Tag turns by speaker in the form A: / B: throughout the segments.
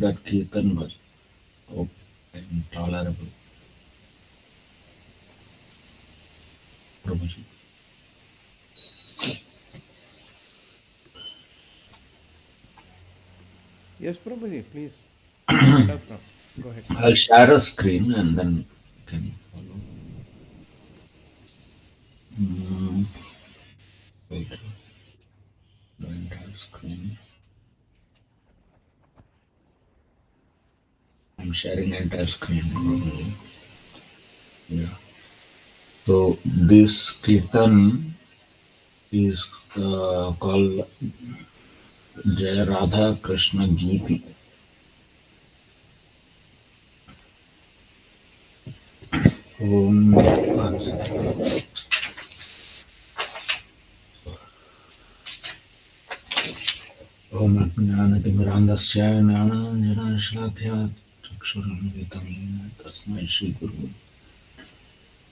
A: That Kirtan was okay and tolerable. Prabhuji.
B: Yes, Prabhuji, please start off from. Go ahead.
A: I'll share a screen and then you can follow. Mm, wait, the entire screen. I'm sharing entire screen. Probably. Yeah. So this Kirtan is called Jaya Radha Krishna Geeti. One second. ओम अज्ञानतिमिरान्धस्य ज्ञानाञ्जनशलाकया चक्षुरुन्मिलितं येन तस्मै श्रीगुरुवे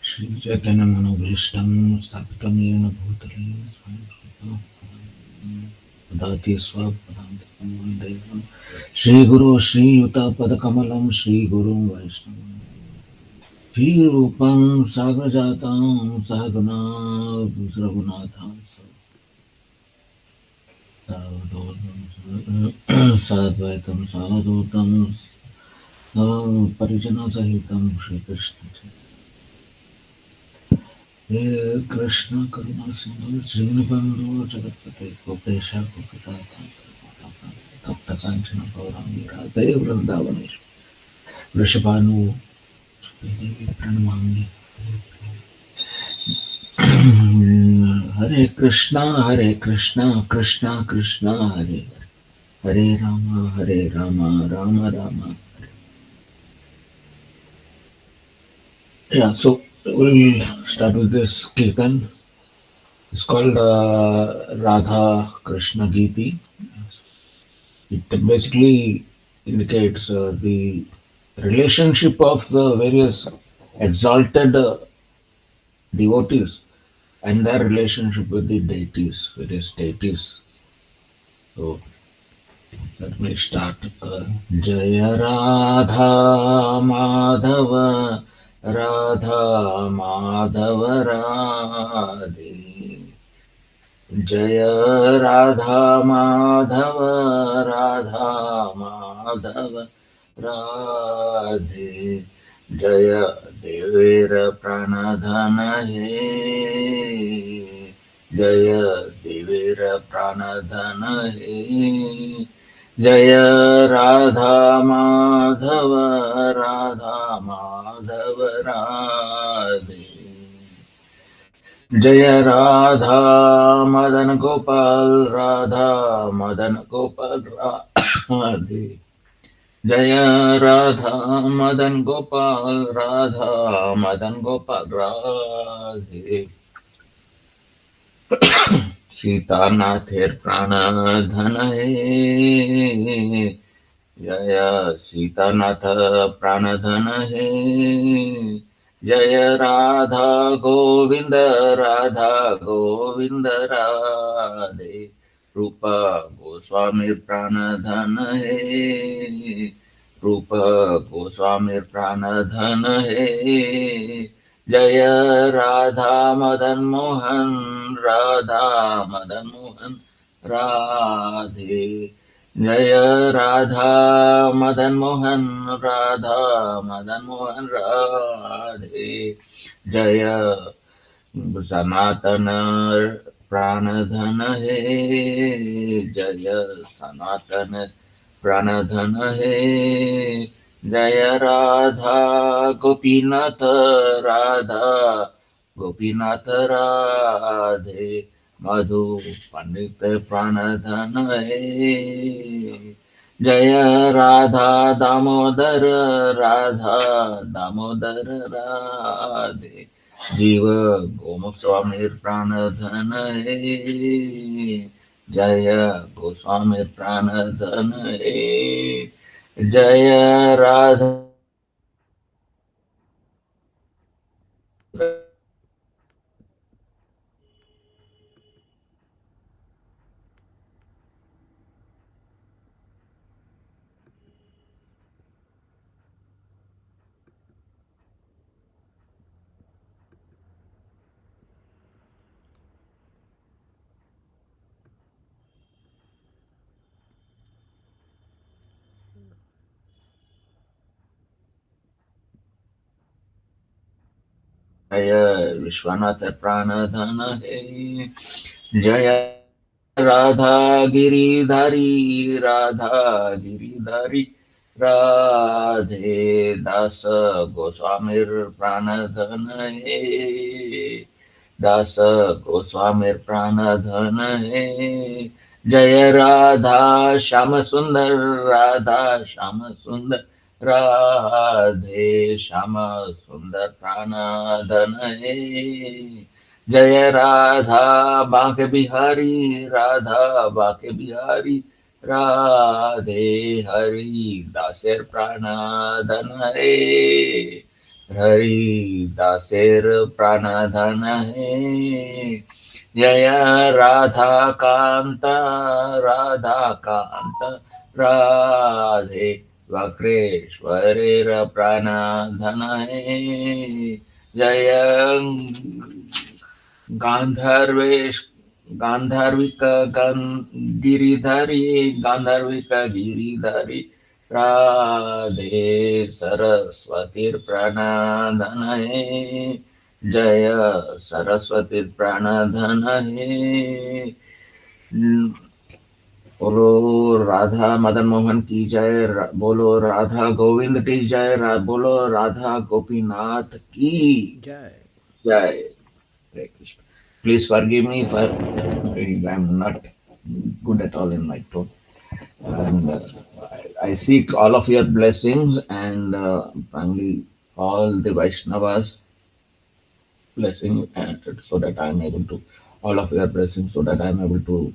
A: श्रीचैतन्यमनोभीष्टं स्थापितं येन भूतले स्वयं रूपं ददाति स्वपदान्तिकं वन्देऽहं श्रीगुरो श्रीयुतपदकमलं श्रीगुरुं वैष्णवं श्रीरूपं साग्रजातं सहगना रघुनाथां साद्वैतं सावधूतं परिजनसहितं श्रीकृष्ण हे कृष्ण करुणा सिंधु श्रीनिबंधु जगत्पते गोपेश तप्त कांचन गौरांगी राधे वृंदावनेश्वरी वृषभानु देवी प्रणमामि हरे Krishna Krishna Krishna Hare Hare Ram Ram Ram. Yeah, so we'll start with this kirtan. It's called Radha Krishna Geeti. It basically indicates the relationship of the various exalted devotees and their relationship with the deities, various deities. So let me start. Jaya Radha Madhava Radha Madhava Radhe जय राधा माधव राधा माधव राधे जय देवेर प्रणधन हे जय देवेर प्रणधन हे जय राधा माधव राधा माधव राधे जय राधा मदन गोपाल राधा मदन गोपाल राधे जय राधा मदन गोपाल राधा मदन गोपाल राधे सीतानाथेर प्राण धन है जय सीतानाथ प्राण धन है जय राधा गोविंद राधा गोविंद राधे रूपा गोस्वामी प्राण धन है रूपा गोस्वामी प्राण धन है जय राधा मदन मोहन राधा मदन मोहन राधे जय राधा मदन मोहन राधा मदन मोहन राधे जय सनातन प्राण धन है जय सनातन प्राण धन है जय राधा गोपीनाथ राधा गोपीनाथ राधे मधु पंडित प्राण धन है जय राधा दामोदर राधा दामोदर राधे जीव गोस्वामी प्राण धन है जय गोस्वामी प्राण धन है जय राधा जय विश्वनाथ प्राणधन हे जय राधा गिरिधारी राधा गिरिधारी राधे दास गोस्वामीर प्राणधन हे दास गोस्वामीर प्राणधन हे जय राधा श्याम सुंदर राधा श्याम सुंदर राधे श्याम सुंदर प्राणधन हे जय राधा बांके बिहारी राधा बांके बिहारी राधे हरि दासेर प्राणधन हे हरि दासेर प्राणधन हे जय राधा कांत राधा कांत राधे वक्रेश्वरेर प्राणधन हे जय गांधर्वेश गांधर्विक गिरिधरी गांधर्विक गिरिधरी राधे सरस्वती प्रणधन हे जय सरस्वती प्रणधन हे बोलो राधा मदन मोहन की जय बोलो राधा गोविंद की जय बोलो राधा गोपीनाथ की
B: Jai.
A: जय Hare Krishna. Please forgive me if I'm not good at all in my tone. And I seek all of your blessings and finally all the Vaishnavas blessing and so that I'm able to all of your blessings so that I'm able to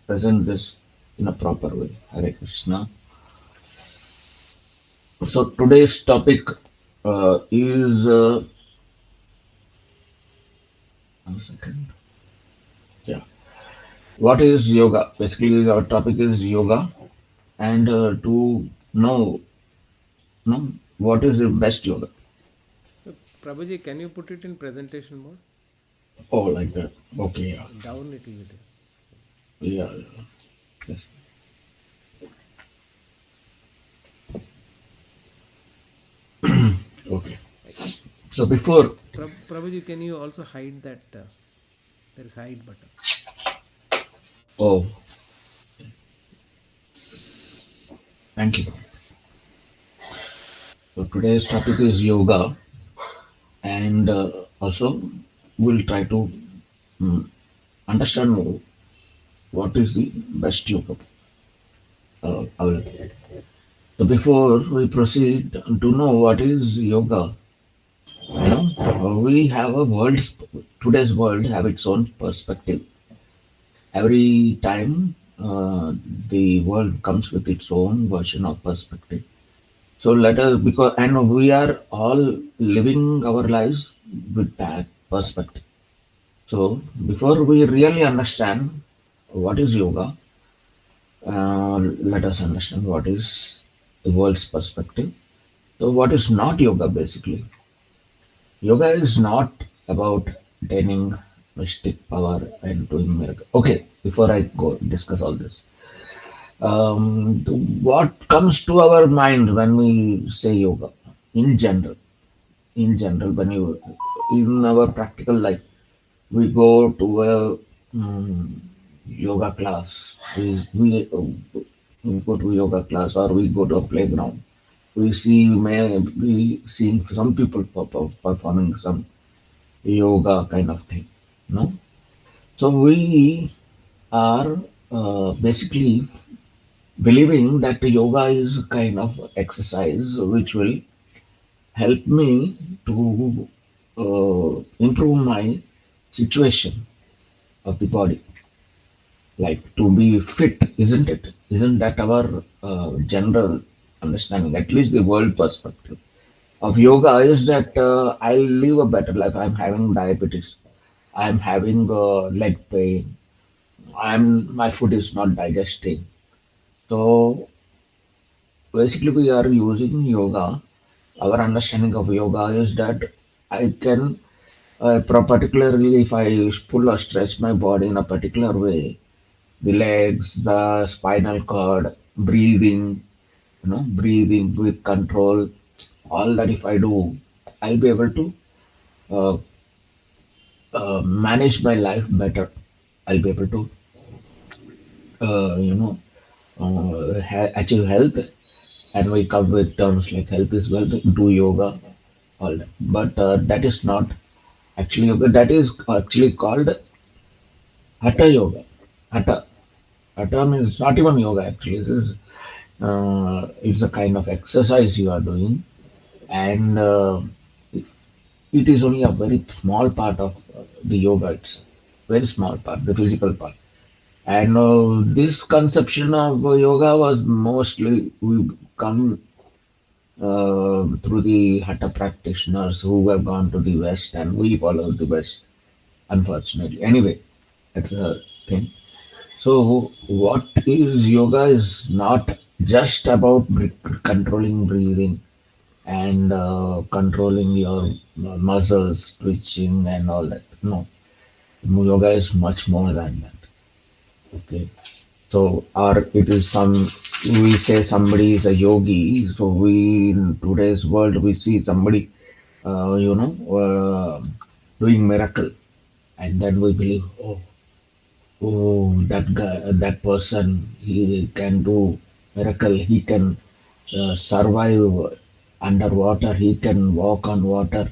A: present this in a proper way. Hare Krishna. So today's topic is 1 second. Yeah. What is yoga? Basically, our topic is yoga, and to know what is the best yoga.
B: So, Prabhuji, can you put it in presentation mode?
A: Oh, like that. Okay, yeah,
B: Down little bit.
A: yeah, yeah. Yes. Okay. So before,
B: Prabhuji, can you also hide that? There is hide button.
A: oh, thank you. So today's topic is yoga, and also we'll try to mm, understand what is the best yoga. I will. So before we proceed to know what is yoga, we have a world. Today's world have its own perspective. Every time the world comes with its own version of perspective. So let us because and we are all living our lives with that perspective. So before we really understand what is yoga, let us understand what is the world's perspective. So what is not yoga basically? Yoga is not about attaining mystic power and doing miracle. Okay, before I go discuss all this, what comes to our mind when we say yoga? In general, when you in our practical life, we go to a yoga class. We go to yoga class or we go to a playground. We see may be seeing some people performing some yoga kind of thing. No, so we are basically believing that yoga is a kind of exercise which will help me to improve my situation of the body, like to be fit, isn't it? Isn't that our general understanding, at least the world perspective of yoga is that I'll live a better life. I'm having diabetes. I'm having leg pain. My food is not digesting. So basically, we are using yoga. Our understanding of yoga is that I can, particularly if I pull or stretch my body in a particular way, the legs, the spinal cord, breathing, breathing with control, all that if I do, I'll be able to. uh, manage my life better. I'll be able to, you know, achieve health. And we come with terms like health is wealth, do yoga, all that. But that is not actually yoga. That is actually called hatha yoga. Hatha. Hatha means it's not even yoga actually. It's a kind of exercise you are doing, and it is only a very small part of the yoga. It's very small part, the physical part. And this conception of yoga was mostly we come through the hatha practitioners who have gone to the West, and we follow the West, unfortunately. Anyway, that's a thing. So, what is yoga is not just about controlling breathing and controlling your muscles, twitching, and all that. No, yoga is much more than that. Okay. So, or it is some, we say somebody is a yogi. So, we in today's world, we see somebody, doing miracle. And then we believe, oh, that guy, that person, he can do miracle. He can survive underwater. He can walk on water.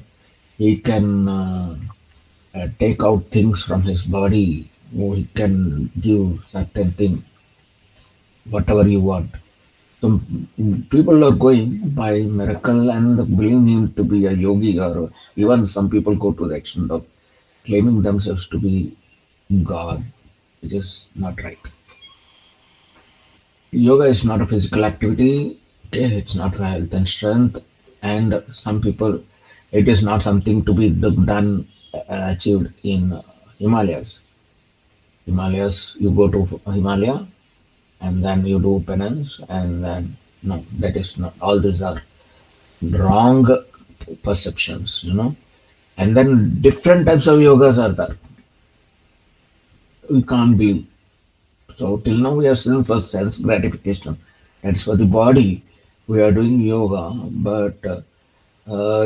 A: He can take out things from his body. Oh, he can give certain thing, whatever you want. So people are going by miracle and believing him to be a yogi, or even some people go to the extent of claiming themselves to be God. It is not right. Yoga is not a physical activity. Okay, it's not for health and strength. And some people, it is not something to be done, achieved in Himalayas. Himalayas, you go to Himalaya and then you do penance, and then no, that is not. All these are wrong perceptions. And then different types of yogas are there. We can't be. So till now we are still for sense gratification. That's for the body. We are doing yoga, but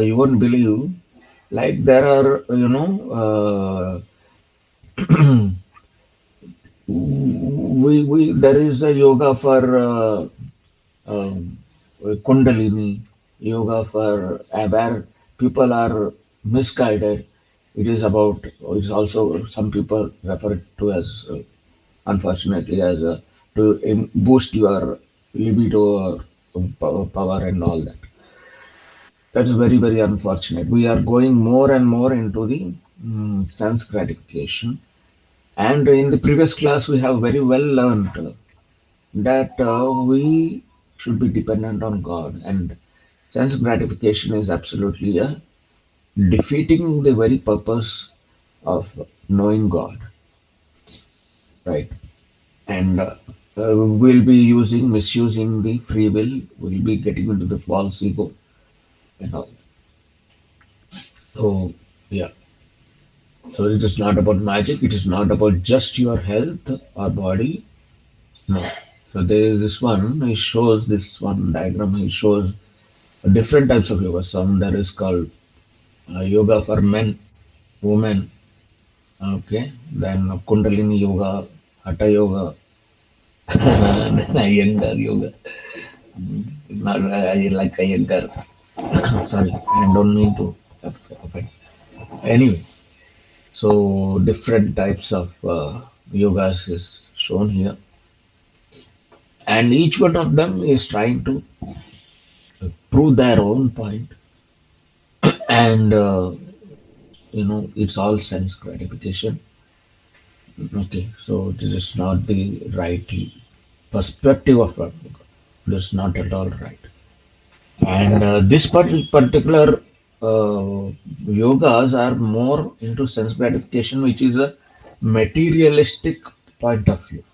A: you won't believe. Like there are, we there is a yoga for um, Kundalini, yoga for where people are misguided. It is about. It's also some people refer it to as, unfortunately, as to boost your libido or power and all that. That's very, very unfortunate. We are going more and more into the sense gratification. And in the previous class, we have very well learned that we should be dependent on God. And sense gratification is absolutely defeating the very purpose of knowing God, right? And we'll be misusing the free will, we'll be getting into the false ego and all. So, yeah. So it is not about magic. It is not about just your health or body. No. So there is this one. He shows this one diagram. He shows different types of yoga. Some there is called yoga for men, women. Okay. Then Kundalini yoga, Hatha yoga, then Iyengar yoga. Not I like Iyengar. Sorry, I don't mean to offend. Anyway, so different types of yogas is shown here, and each one of them is trying to prove their own point, and it's all sense gratification. Okay, so this is not the right perspective of it. This is not at all right. And this particular yogas are more into sense gratification, which is a materialistic point of view.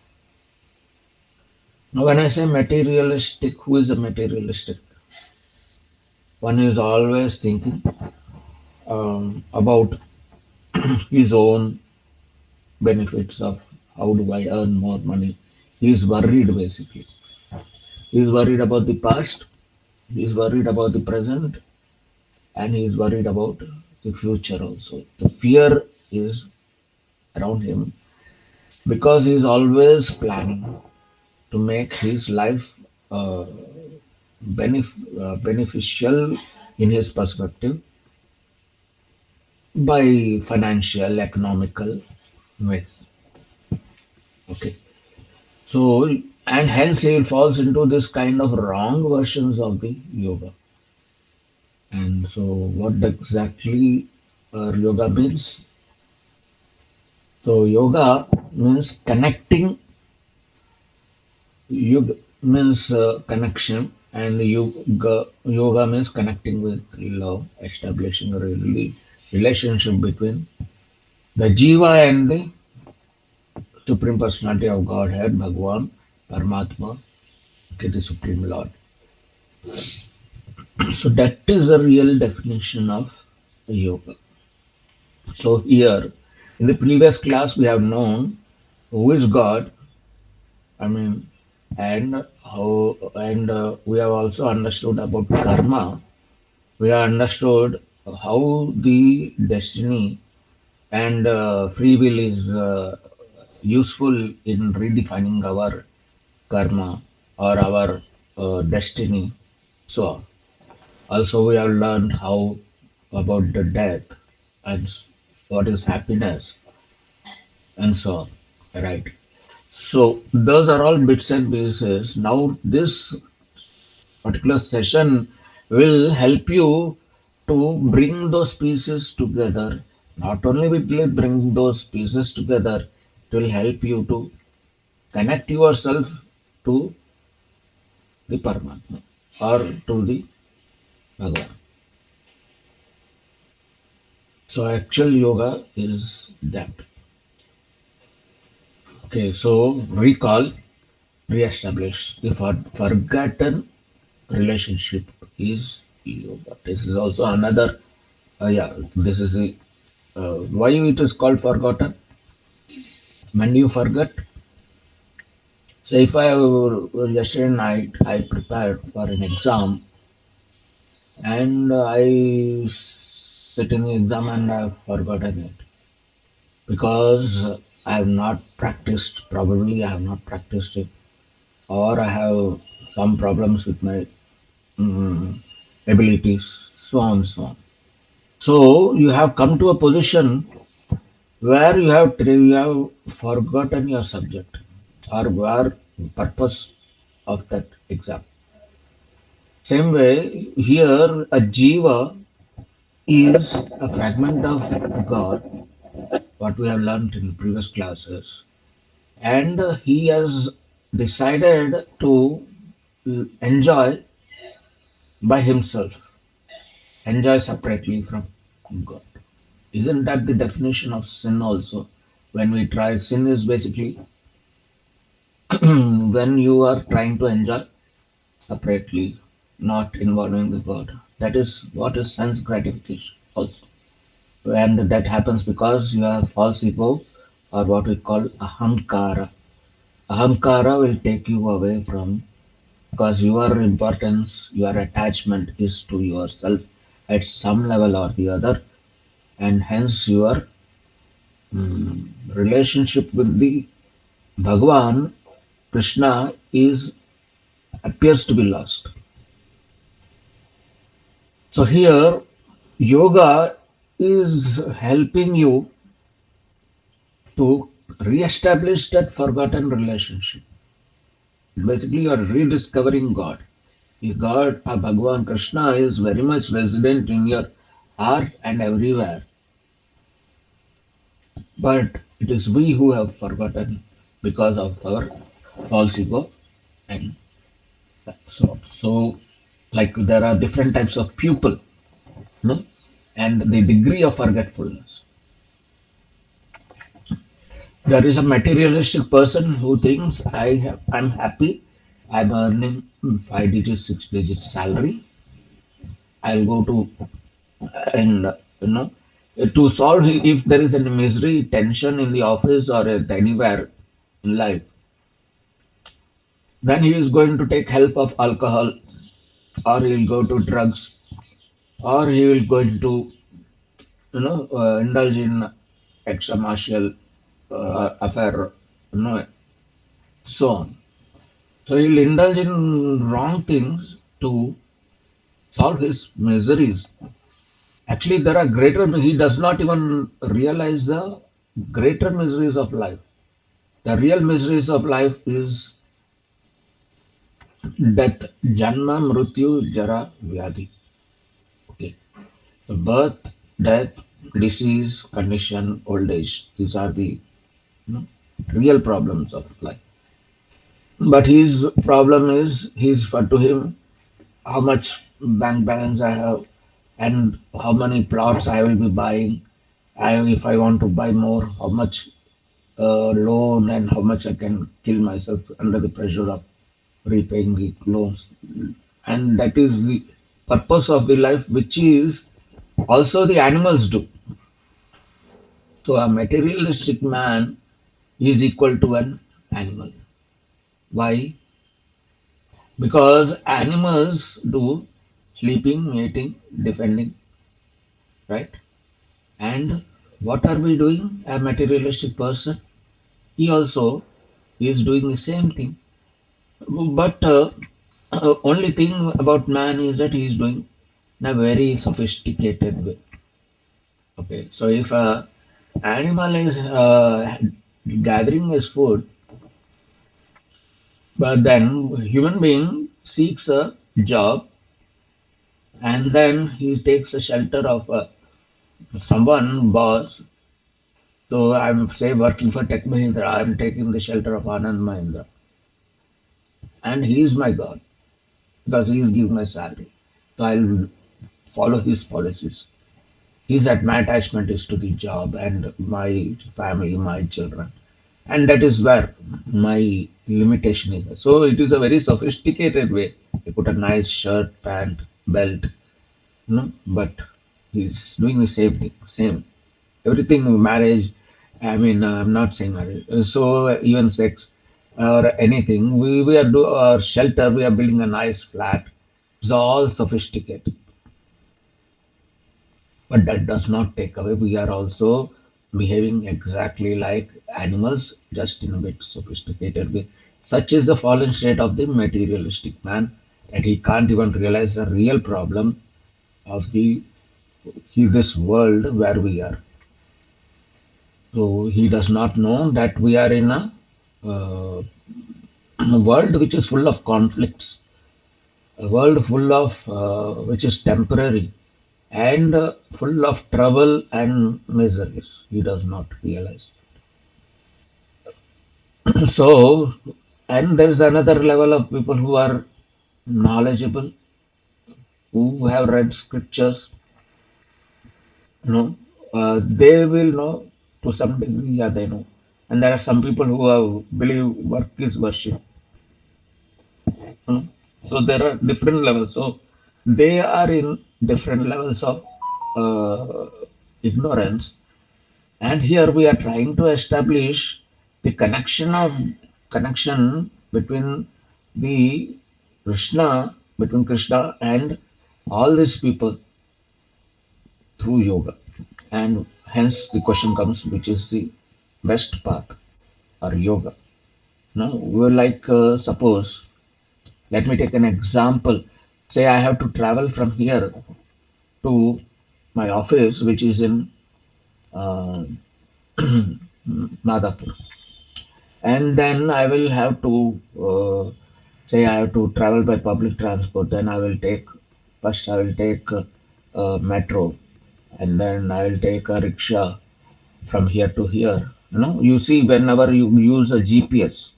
A: Now, when I say materialistic, who is a materialistic? One is always thinking about his own benefits of how do I earn more money. He is worried basically. He is worried about the past, he is worried about the present, and he is worried about the future also. The fear is around him because he is always planning to make his life uh, beneficial in his perspective by financial, economical ways. Okay. So, and hence he falls into this kind of wrong versions of the yoga. And so, what exactly yoga means? So, yoga means connecting. Yoga means connection, and yoga means connecting with love, establishing a relationship between the jiva and the supreme personality of Godhead, Bhagwan, Paramatma, okay, the supreme Lord. So that is the real definition of yoga. So here, in the previous class, we have known who is God. I mean, and how, and we have also understood about karma. We have understood how the destiny and free will is useful in redefining our karma or our destiny. So also we have learned how about the death and what is happiness and so on. Right. So those are all bits and pieces. Now this particular session will help you to bring those pieces together. Not only will it bring those pieces together, it will help you to connect yourself to the Paramatma or to the Bhagavan. So actual yoga is that. Okay, so recall, re-establish. The forgotten relationship is yoga. This is also another. Yeah, this is the why it is called forgotten. When you forget, say if yesterday night I prepared for an exam and I sit in the exam and I've forgotten it because I have not practiced. Probably I have not practiced it, or I have some problems with my mm, abilities, so on, so on. So you have come to a position where you have forgotten your subject or where purpose of that exam. Same way here a jiva is a fragment of God, what we have learned in previous classes, and he has decided to enjoy by himself, enjoy separately from God. Isn't that the definition of sin also? When we try, sin is basically when you are trying to enjoy separately, not involving the God. That is what is sense gratification also. And that happens because you have false ego or what we call ahamkara. Ahamkara will take you away from because your importance, your attachment is to yourself at some level or the other, and hence your relationship with the Bhagwan, Krishna, is appears to be lost. So here, yoga is helping you to re-establish that forgotten relationship. Basically, you are rediscovering God. God, Bhagwan Krishna, is very much resident in your heart and everywhere. But it is we who have forgotten because of our false ego and so like there are different types of people, no? And the degree of forgetfulness. There is a materialistic person who thinks I'm happy, I'm earning 5 digits, 6 digits salary. I'll go to and to solve if there is any misery, tension in the office or at anywhere in life, then he is going to take help of alcohol or he will go to drugs or he will going to indulge in extramarital affair, so on. So he'll indulge in wrong things to solve his miseries. Actually, there are greater, he does not even realize the greater miseries of life. The real miseries of life is death, janma, mrityu, jara, vyadhi. Okay. The birth, death, disease, condition, old age. These are the you know, real problems of life. But his problem is, he's for to him how much bank balance I have and how many plots I will be buying. If I want to buy more, how much loan and how much I can kill myself under the pressure of repaying the loans. And that is the purpose of the life, which is also the animals do. So a materialistic man is equal to an animal. Why? Because animals do sleeping, mating, defending, right? And what are we doing? A materialistic person, he also is doing the same thing. But only thing about man is that he is doing in a very sophisticated way. Okay, so if a animal is gathering his food, but then human being seeks a job and then he takes the shelter of someone boss. So I'm say working for Tech Mahindra, I'm taking the shelter of Anand Mahindra, and he is my God because he is giving my salary. So I'll follow his policies. His my attachment is to the job and my family, my children, and that is where my limitation is. So it is a very sophisticated way. They put a nice shirt, pant, belt, but he's doing the same thing, same everything. Marriage, I mean, I'm not saying marriage. So even sex or anything, we are do our shelter. We are building a nice flat. It's all sophisticated. But that does not take away. We are also behaving exactly like animals, just in a bit sophisticated way. Such is the fallen state of the materialistic man that he can't even realize the real problem of this world where we are. So he does not know that we are in uh, a world which is full of conflicts, a world full of which is temporary and full of trouble and miseries. He does not realize. So, and there is another level of people who are knowledgeable, who have read scriptures. They will know to some degree. Yeah, they know. And there are some people who believe work is worship. Hmm. So there are different levels. So they are in different levels of uh, ignorance. And here we are trying to establish the connection between the Krishna and all these people through yoga. And hence the question comes, which is the best path or yoga? No, we're like suppose, let me take an example. Say I have to travel from here to my office, which is in uh, Madhapur, and then I will have to say I have to travel by public transport. Then I will take first I will take metro, and then I will take a rickshaw from here to here. You see, whenever you use a GPS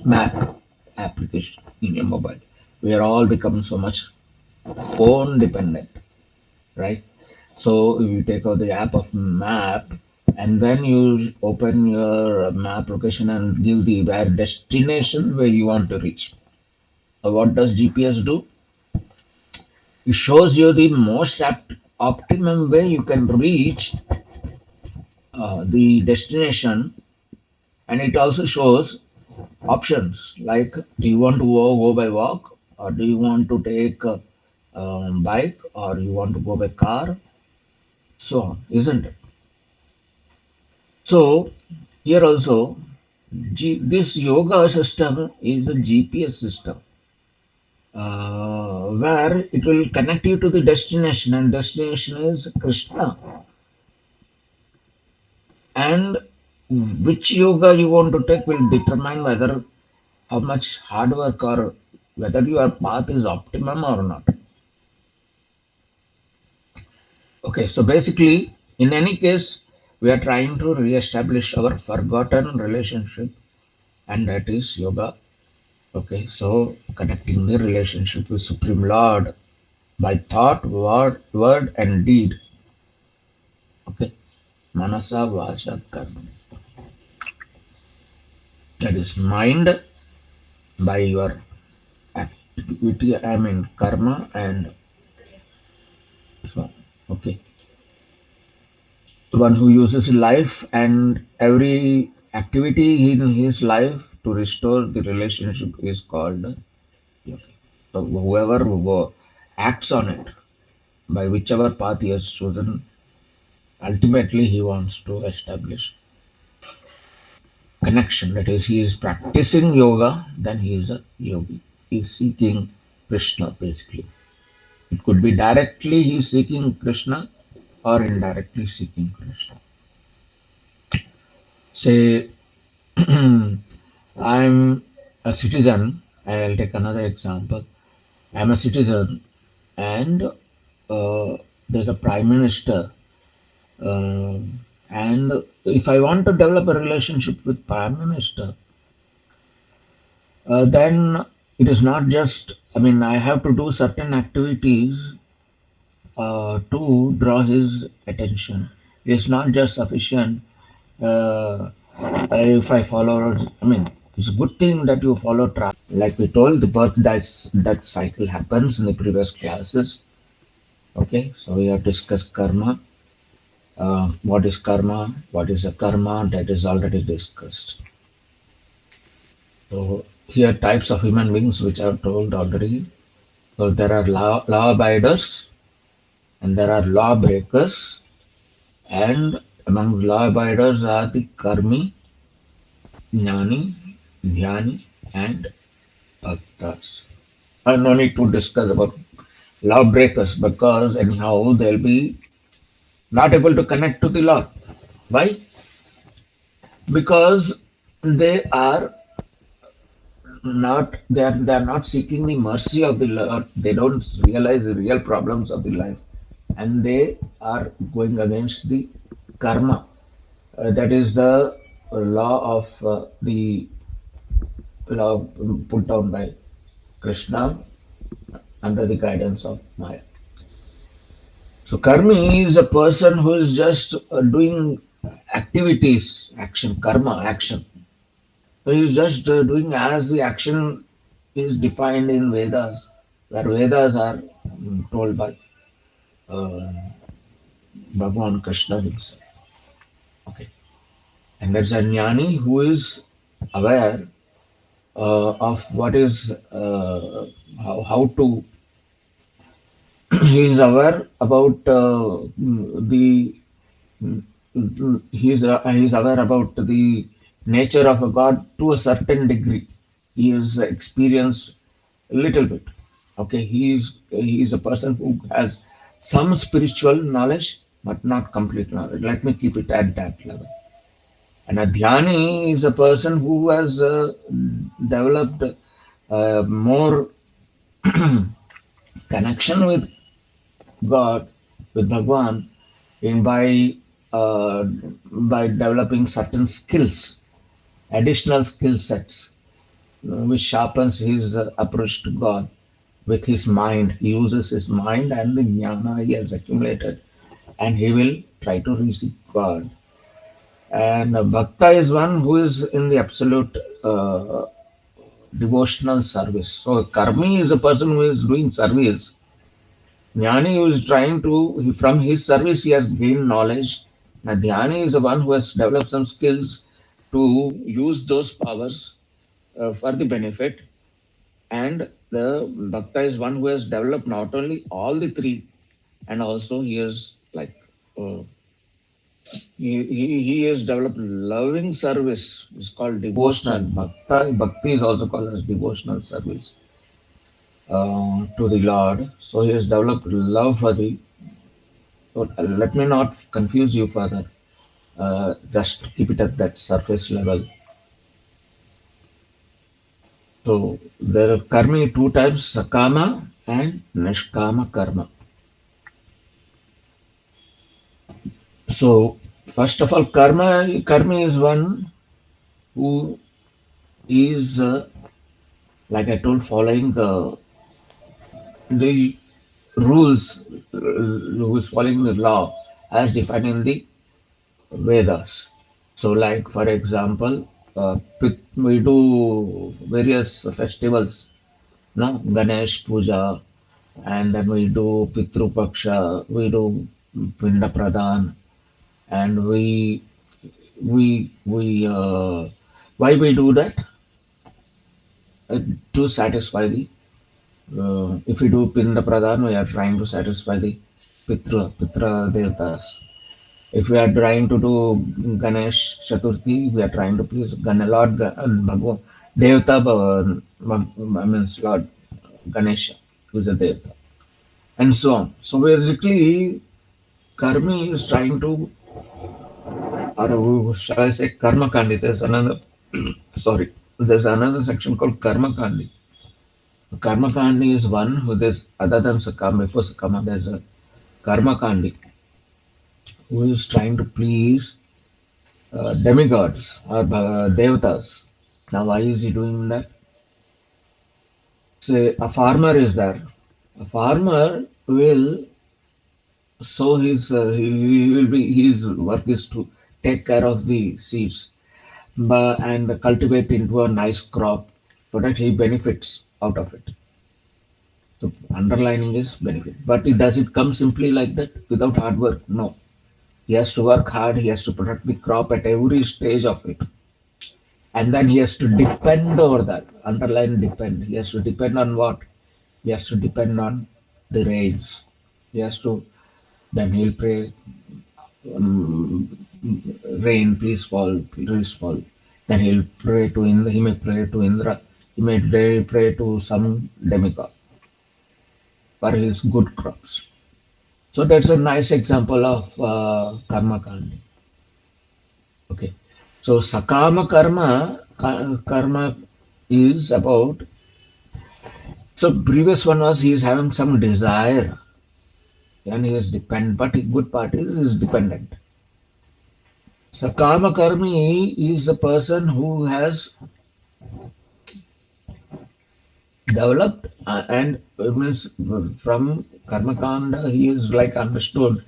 A: map application in your mobile, we are all become so much phone dependent, right? So if you take out the app of map and then you open your map location and give the where destination where you want to reach. What does GPS do? It shows you the most optimum way you can reach the destination, and it also shows options like, do you want to go by walk, or do you want to take a bike, or you want to go by car, so on, isn't it? So here also, this yoga system is a GPS system, where it will connect you to the destination, and destination is Krishna. And which yoga you want to take will determine whether how much hard work or whether your path is optimum or not. Okay, so basically, in any case, we are trying to re-establish our forgotten relationship, and that is yoga. Okay, so connecting the relationship with Supreme Lord by thought, word and deed. Okay, manasa, vasha, karma. That is mind by your activity, I mean karma, and so, okay, the one who uses life and every activity in his life to restore the relationship is called yoga. So whoever acts on it by whichever path he has chosen, ultimately he wants to establish connection. That is, he is practicing yoga, then he is a yogi. He is seeking Krishna basically. It could be directly he is seeking Krishna or indirectly seeking Krishna. Say, I'm a citizen. I'll take another example. I'm a citizen, and there's a prime minister. Uh, and if I want to develop a relationship with prime minister, then it is not just. I mean, I have to do certain activities to draw his attention. It's not just sufficient if I follow. I mean, it's a good thing that you follow track. Like we told, the birth death cycle happens in the previous classes. Okay, so we have discussed karma. What is karma? What is a karma? That is already discussed. So here types of human beings which are told already. So there are law abiders and there are law breakers, and among law abiders are the karmi, jnani, dhyani, and bhaktas. No need to discuss about law breakers because anyhow they'll be not able to connect to the Lord. Why? Because they are they are not seeking the mercy of the Lord. They don't realize the real problems of the life, and they are going against the karma. That is the law of the law put down by Krishna under the guidance of Maya. So karmi is a person who is just doing activities, action, karma, action. So he is just doing as the action is defined in Vedas, where Vedas are told by uh, Bhagavan Krishna himself. Okay, and there's a jnani who is aware of what is how to. He is aware about the he is aware about the nature of a god to a certain degree. He is experienced a little bit. Okay, he is a person who has some spiritual knowledge, but not complete knowledge. Let me keep it at that level. And a dhyani is a person who has developed more connection with God, with Bhagwan, in uh, by developing certain skills, additional skill sets, which sharpens his approach to God with his mind. He uses his mind and the jnana he has accumulated, and he will try to reach God. And bhakta is one who is in the absolute devotional service. So karmi is a person who is doing service. Jnani who is trying to, from his service, he has gained knowledge. Now, Dhyani is the one who has developed some skills to use those powers for the benefit. And the Bhakta is one who has developed not only all the three, and also he is like uh, he has developed loving service. It's called devotional. Bhakti is also called as devotional service to the Lord. So he has developed love for the. So let me not confuse you further. Just keep it at that surface level. So there are karma two types: sakama and nishkama karma. So first of all, karma is one who is like I told, following the rules, who is following the law as defined in the Vedas. So, like for example, we do various festivals, no, Ganesh Puja, and then we do Pitru Paksha, we do Pinda Pradhan, and we why we do that? To satisfy the if we do Pinda Pradhan, we are trying to satisfy the Pitra Devatas. If we are trying to do Ganesh Chaturthi, we are trying to please Lord Bhagwan, Devata, I means Lord Ganesha, who is a Devata, and so on. So basically, Karmi is trying to, or shall I say, Karma Kandi. There's another, sorry, there's another section called Karma Kandi. Karma Kandi is one who there's other than Sakama, before Sakama, there's a Karma Kandi who is trying to please demigods or devatas. Now, why is he doing that? Say a farmer is there. A farmer will sow he will be his work is to take care of the seeds and cultivate into a nice crop so that he benefits out of it. So underlining is benefit, but it does it come simply like that without hard work? No. He has to work hard. He has to protect the crop at every stage of it. And then he has to depend over that. Underline depend. He has to depend on what? He has to depend on the rains. He has to, then he'll pray, um, rain, please fall, please fall. Then he'll pray to Indra, he may pray to Indra, he may pray to some demigod for his good crops. So that's a nice example of karma kandi. Okay. So sakama karma is about. So previous one was he is having some desire and he is dependent, but the good part is he is dependent. So karma karmi is a person who has developed and means from karma kanda he is like understood.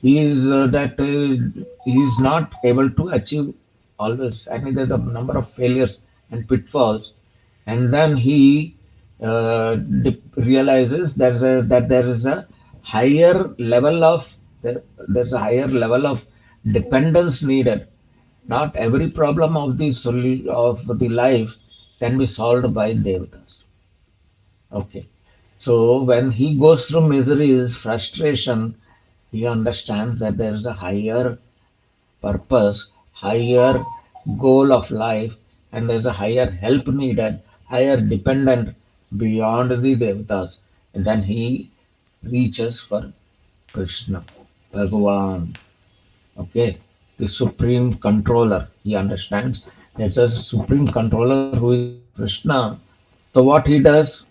A: He is that he is not able to achieve always. I mean, there's a number of failures and pitfalls, and then he realizes that there is a higher level of there's a higher level of dependence needed. Not every problem of of the life can be solved by devatas. Okay, so when he goes through miseries, frustration, he understands that there is a higher purpose, higher goal of life, and there's a higher help needed, higher dependent beyond the devatas. And then he reaches for Krishna, Bhagavan, okay, the supreme controller. He understands there's a supreme controller who is Krishna. So what he does,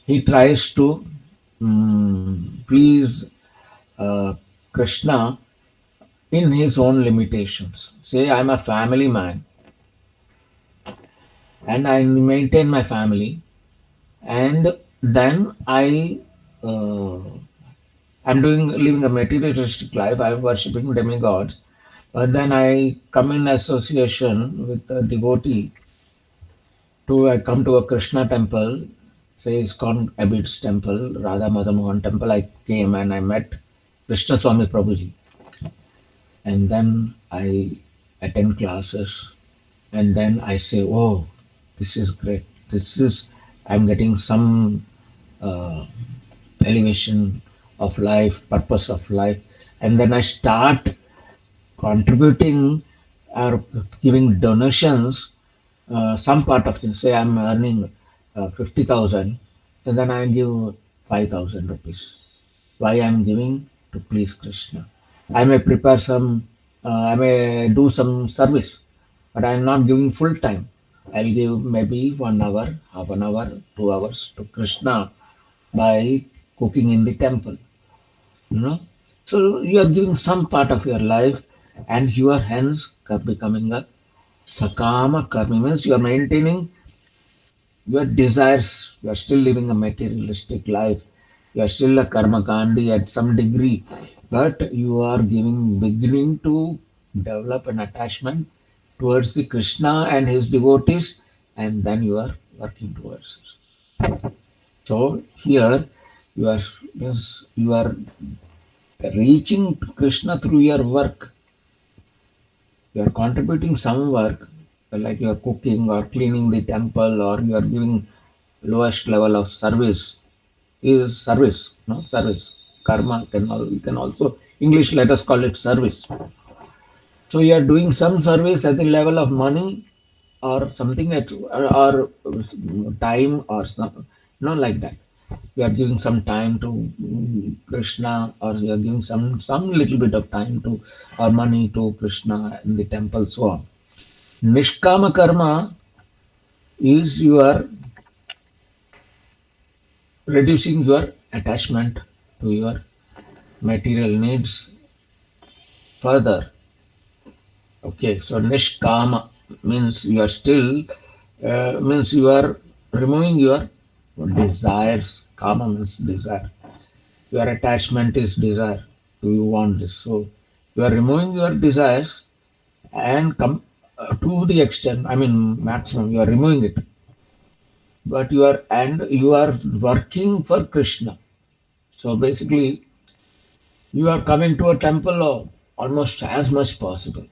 A: he tries to please uh, Krishna in his own limitations. Say, I'm a family man and I maintain my family, and then uh, I'm living a materialistic life. I'm worshipping demigods, but then I come in association with a devotee. I come to a Krishna temple, say ISKCON Abid's temple, Radha Madhamohan temple. I came and I met Krishna Swami Prabhuji, and then I attend classes, and then I say, "Oh, this is great. I'm getting some uh, elevation of life, purpose of life." and then I start contributing or giving donations, some part of it. Say I'm earning 50,000, so then I give 5,000 rupees. Why I'm giving? To please Krishna. I may prepare some, I may do some service, but I'm not giving full time. I'll give maybe 1 hour, half an hour, 2 hours to Krishna by cooking in the temple. You know, so you are giving some part of your life, and you are hence becoming a sakama karmi, means you are maintaining your desires. You are still living a materialistic life. You are still a karma kandi at some degree, but you are giving beginning to develop an attachment towards the Krishna and his devotees, and then you are working towards it. So here you are, yes, you are reaching to Krishna through your work. You are contributing some work, like you are cooking or cleaning the temple, or you are giving lowest level of service. Is service, no service. Karma we can also English let us call it service. So you are doing some service at the level of money or something or time or some, like that. You are giving some time to Krishna, or you are giving some little bit of time to or money to Krishna in the temple, so on. Nishkama karma is you are reducing your attachment to your material needs further. Okay, so nishkama means you are still, means you are removing your desires. Kama means desire. Your attachment is desire. Do you want this? So you are removing your desires and come to the extent, I mean maximum, you are removing it. But you are working for Krishna. So basically, you are coming to a temple almost as much possible.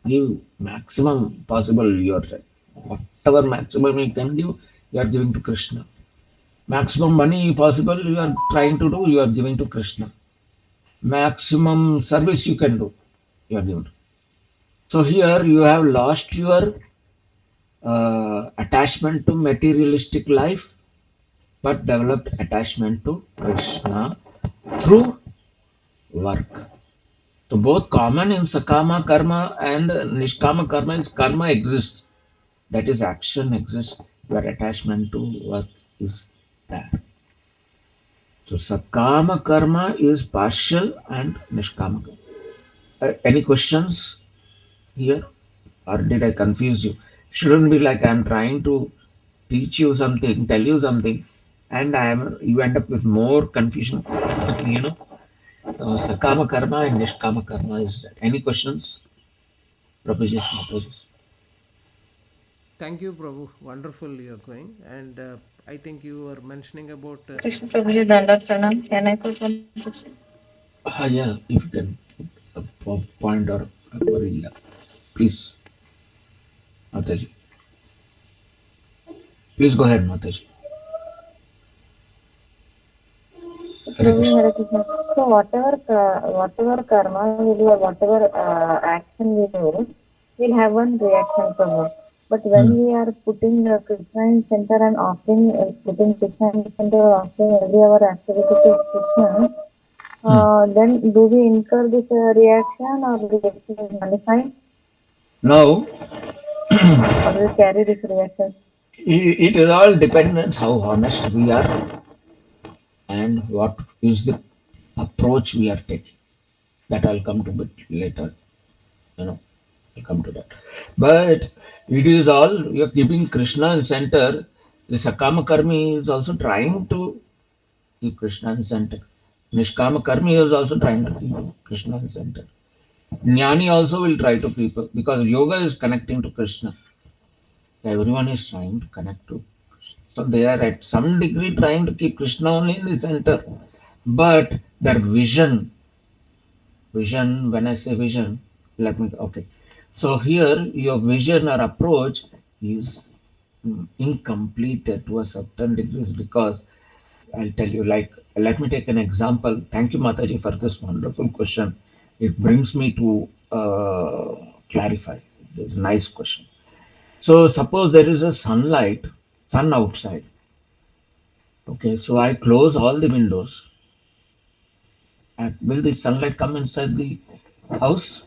A: Give maximum possible your time. Whatever maximum you can give, you are giving to Krishna. Maximum money possible you are trying to do, you are giving to Krishna. Maximum service you can do, you are giving to. So here you have lost your attachment to materialistic life, but developed attachment to Krishna through work. So both common in Sakama karma and Nishkama karma is karma exists. That is action exists. Your attachment to work is there. So Sakama karma is partial and Nishkama karma. Any questions here? Or did I confuse you? Shouldn't be like I'm trying to teach you something, tell you something, and you end up with more confusion. you know. So Sakama karma and Nishkama karma is that. Any questions? Prabhuji, Mataji.
B: Thank you, Prabhu. Wonderful you're going. And I think you were mentioning about
C: Krishna Prabhuji Dandat Pranam. Can I put one question?
A: Yeah, if you can put a point or a query, yeah. Please, Mataji. Please go ahead, Mataji. Hare
C: Prabhuji
A: Krishna.
C: Hare Krishna. So whatever karma we do or whatever action we do, we'll have one reaction from it. But when
A: Hmm.
C: we are putting Krishna in center and offering, putting Krishna in center or offering every our activity to Krishna,
A: Hmm.
C: then do we incur this reaction or we get to nullify
A: Now,
C: or we carry this reaction?
A: it is all depends how honest we are and what is the approach we are taking. That I'll come to bit later. You know, I'll come to that. But it is all you're keeping Krishna in center. The Sakama Karmi is also trying to keep Krishna in center. Nishkama Karmi is also trying to keep Krishna in center. Jnani also will try to keep, because yoga is connecting to Krishna. Everyone is trying to connect to Krishna. So they are at some degree trying to keep Krishna only in the center. But their vision, when I say vision, let me, okay. So here your vision or approach is incomplete to a certain degree because I'll tell you, like, let me take an example. Thank you, Mataji, for this wonderful question. It brings me to clarify. It's a nice question. So, suppose there is a sun outside. Okay, so I close all the windows. And will the sunlight come inside the house?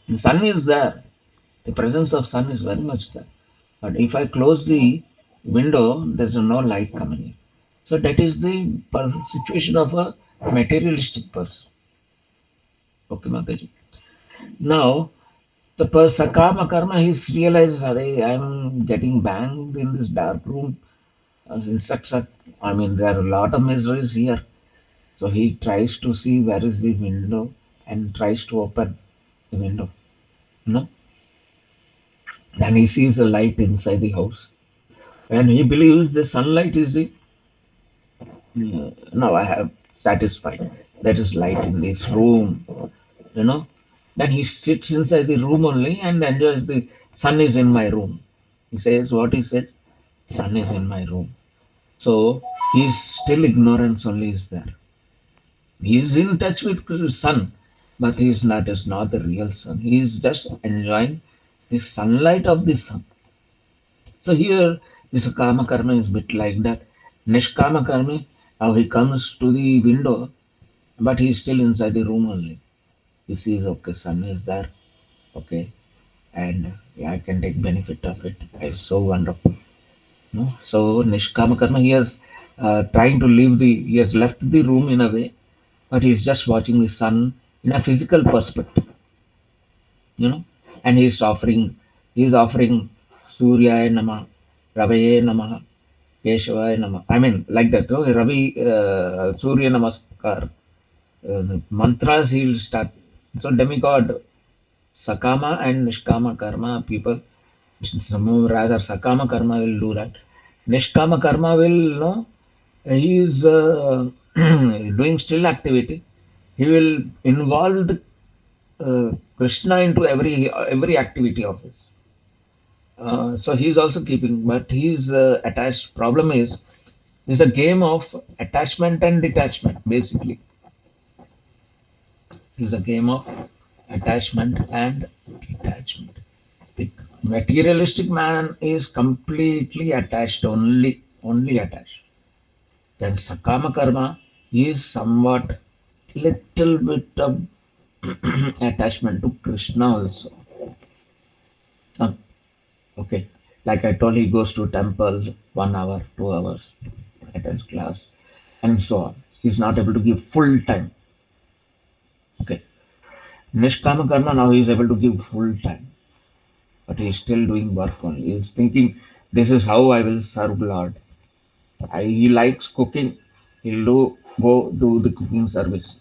A: The sun is there. The presence of sun is very much there. But if I close the window, there's no light coming in. So that is the situation of a materialistic person. Okay, Mataji. Now, the Sakama Karma, he's realized, "Arey, I'm getting banged in this dark room. Insects are, I mean, there are a lot of miseries here." So he tries to see where is the window and tries to open the window. You know, then he sees a light inside the house. And he believes the sunlight is the now I have satisfied. That is light in this room, you know. Then he sits inside the room only and enjoys the sun is in my room. He says what he says, sun is in my room. So he's still ignorance only is there. He is in touch with the sun, but he is not the real sun. He is just enjoying the sunlight of the sun. So here this kama karma is bit like that. Nishkama karma, how he comes to the window, but he's still inside the room only. He sees, okay, sun is there, okay, and yeah, I can take benefit of it. It's so wonderful. No? So Nishkama karma, he has left the room in a way, but he's just watching the sun in a physical perspective, you know, and he's offering Surya Nama, Ravaye Nama, Keshava Nama. I mean, like that, no? Surya Namaskar, the mantras he'll start. So demigod, Sakama and Nishkama karma people, rather Sakama karma will do that. Nishkama karma will, no, he is doing still activity. He will involve the Krishna into every activity of his. So he's also keeping, but he's attached. Problem is, it's a game of attachment and detachment. Basically, it's a game of attachment and detachment. The materialistic man is completely attached, only attached. Then Sakama karma is somewhat little bit of attachment to Krishna also. Uh, Okay. Like I told, he goes to temple 1 hour, 2 hours, attends class, and so on. He's not able to give full time. Okay. Nishkama karma now he is able to give full time, but he is still doing work only. He is thinking, this is how I will serve Lord. He likes cooking. He'll go do the cooking service.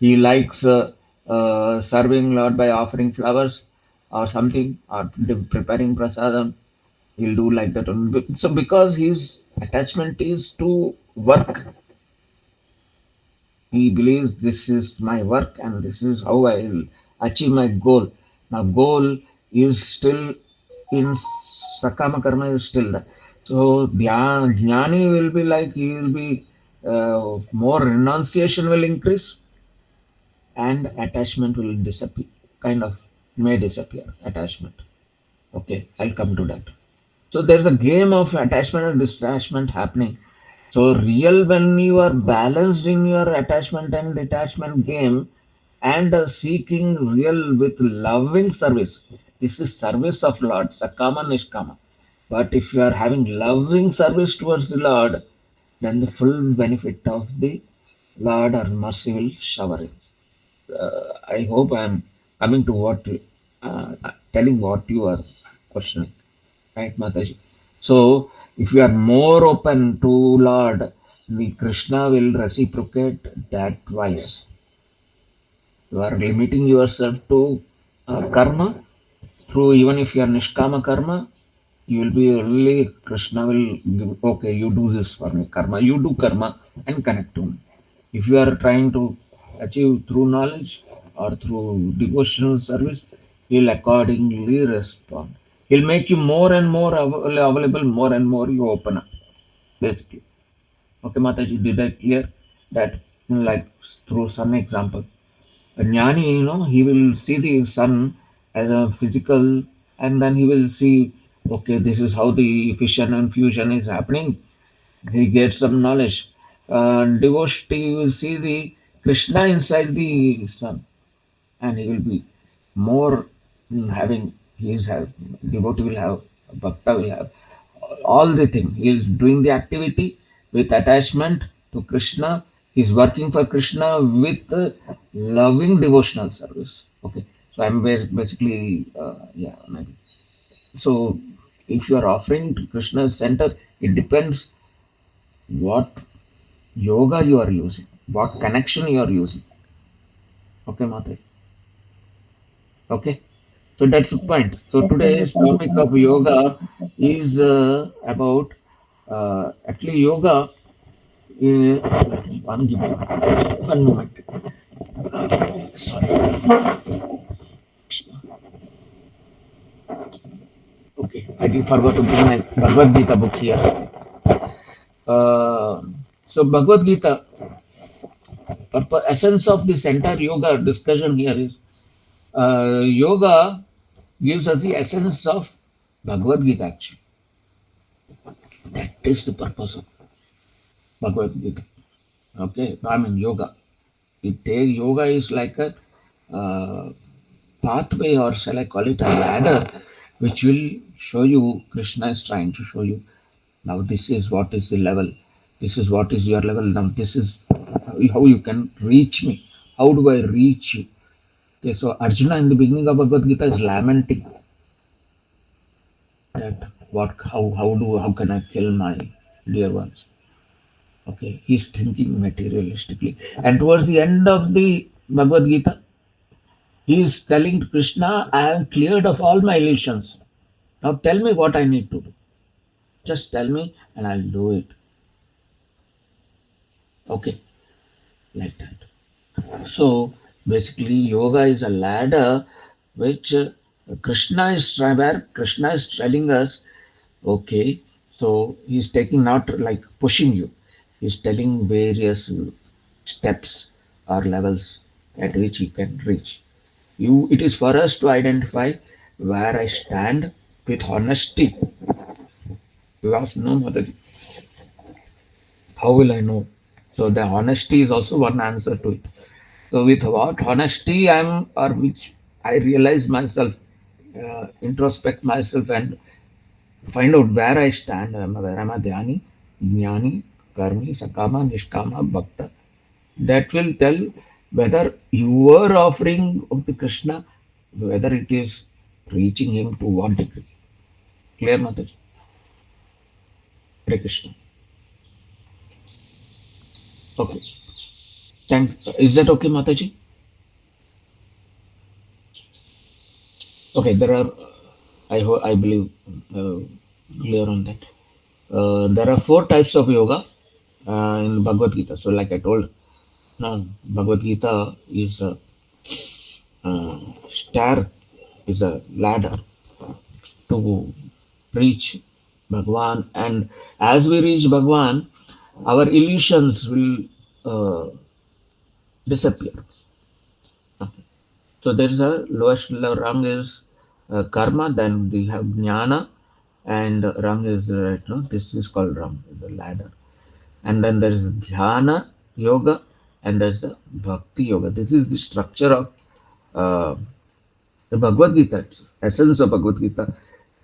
A: He likes serving Lord by offering flowers or something or preparing prasadam. He'll do like that. So because his attachment is to work, he believes this is my work and this is how I will achieve my goal. Now goal is still in Sakama Karma is still there. So Jnani will be like he will be more renunciation will increase and attachment will disappear. Kind of may disappear attachment. Okay, I'll come to that. So there's a game of attachment and detachment happening. So real when you are balanced in your attachment and detachment game and seeking real with loving service. This is service of Lord, Sakama Nishkama. But if you are having loving service towards the Lord, then the full benefit of the Lord or mercy will shower in. I hope I am coming to telling what you are questioning. Right, Mataji? So, if you are more open to Lord, the Krishna will reciprocate that wise. You are limiting yourself to karma through even if you are Nishkama karma, you will be really Krishna will give, okay, you do this for me, karma, you do karma and connect to me. If you are trying to achieve through knowledge or through devotional service, he'll accordingly respond. He'll make you more and more available, more and more you open up, basically. Okay, Mataji, did I clear that, like through some example? A jnani, he will see the sun as a physical, and then he will see, okay, this is how the fission and fusion is happening. He gets some knowledge. Devotee will see the Krishna inside the sun, and he will be more having. He is have devotee will have, bhakta will have all the thing. He is doing the activity with attachment to Krishna. He is working for Krishna with loving devotional service. Okay, so I'm basically yeah. Maybe. So if you are offering to Krishna's center, it depends what yoga you are using, what connection you are using. Okay, Mate. Okay. So that's the point. So
C: Yes, Prabhu.
A: today's
C: Thank you
A: topic
C: so much
A: of
C: for the
A: yoga
C: information.
A: is about actually yoga. One moment. Sorry. Okay, I did forgot to bring my Bhagavad Gita book here. Uh, so Bhagavad Gita, essence of this entire yoga discussion here is yoga gives us the essence of Bhagavad Gita. Actually, that is the purpose of Bhagavad Gita. Okay, I mean yoga. Yoga is like a uh, pathway, or shall I call it a ladder, which will show you. Krishna is trying to show you, now this is what is the level, this is what is your level, now this is how you can reach me, how do I reach you. Okay, so Arjuna in the beginning of Bhagavad Gita is lamenting that how can I kill my dear ones. Okay, he's thinking materialistically, and towards the end of the Bhagavad Gita, he is telling to Krishna, I am cleared of all my illusions. Now tell me what I need to do. Just tell me and I'll do it. Okay, like that. So basically, yoga is a ladder which where Krishna is telling us, okay, so he's taking not like pushing you, he's telling various steps or levels at which you can reach. It is for us to identify where I stand with honesty. Last no, Mataji. How will I know? So the honesty is also one answer to it. So with what honesty I'm, or which I realize myself, introspect myself and find out where I stand. Where am I dhyani, jnani, karmi, sakama, nishkama, bhakta. That will tell whether your offering of the Krishna, whether it is reaching him to what degree. Clear, Mataji? Hare Krishna. Okay. Thank. Is that okay, Mataji? Okay. I believe uh, clear on that. There are four types of yoga in Bhagavad Gita. So, like I told, now Bhagavad Gita is a stair, is a ladder to reach Bhagwan, and as we reach Bhagwan, our illusions will uh, disappear. So there is a lowest rung is karma, then we have jnana, and rung is this is called rung, the ladder. And then there is dhyana yoga, and there's a bhakti yoga. This is the structure of uh, the Bhagavad Gita. Essence of Bhagavad Gita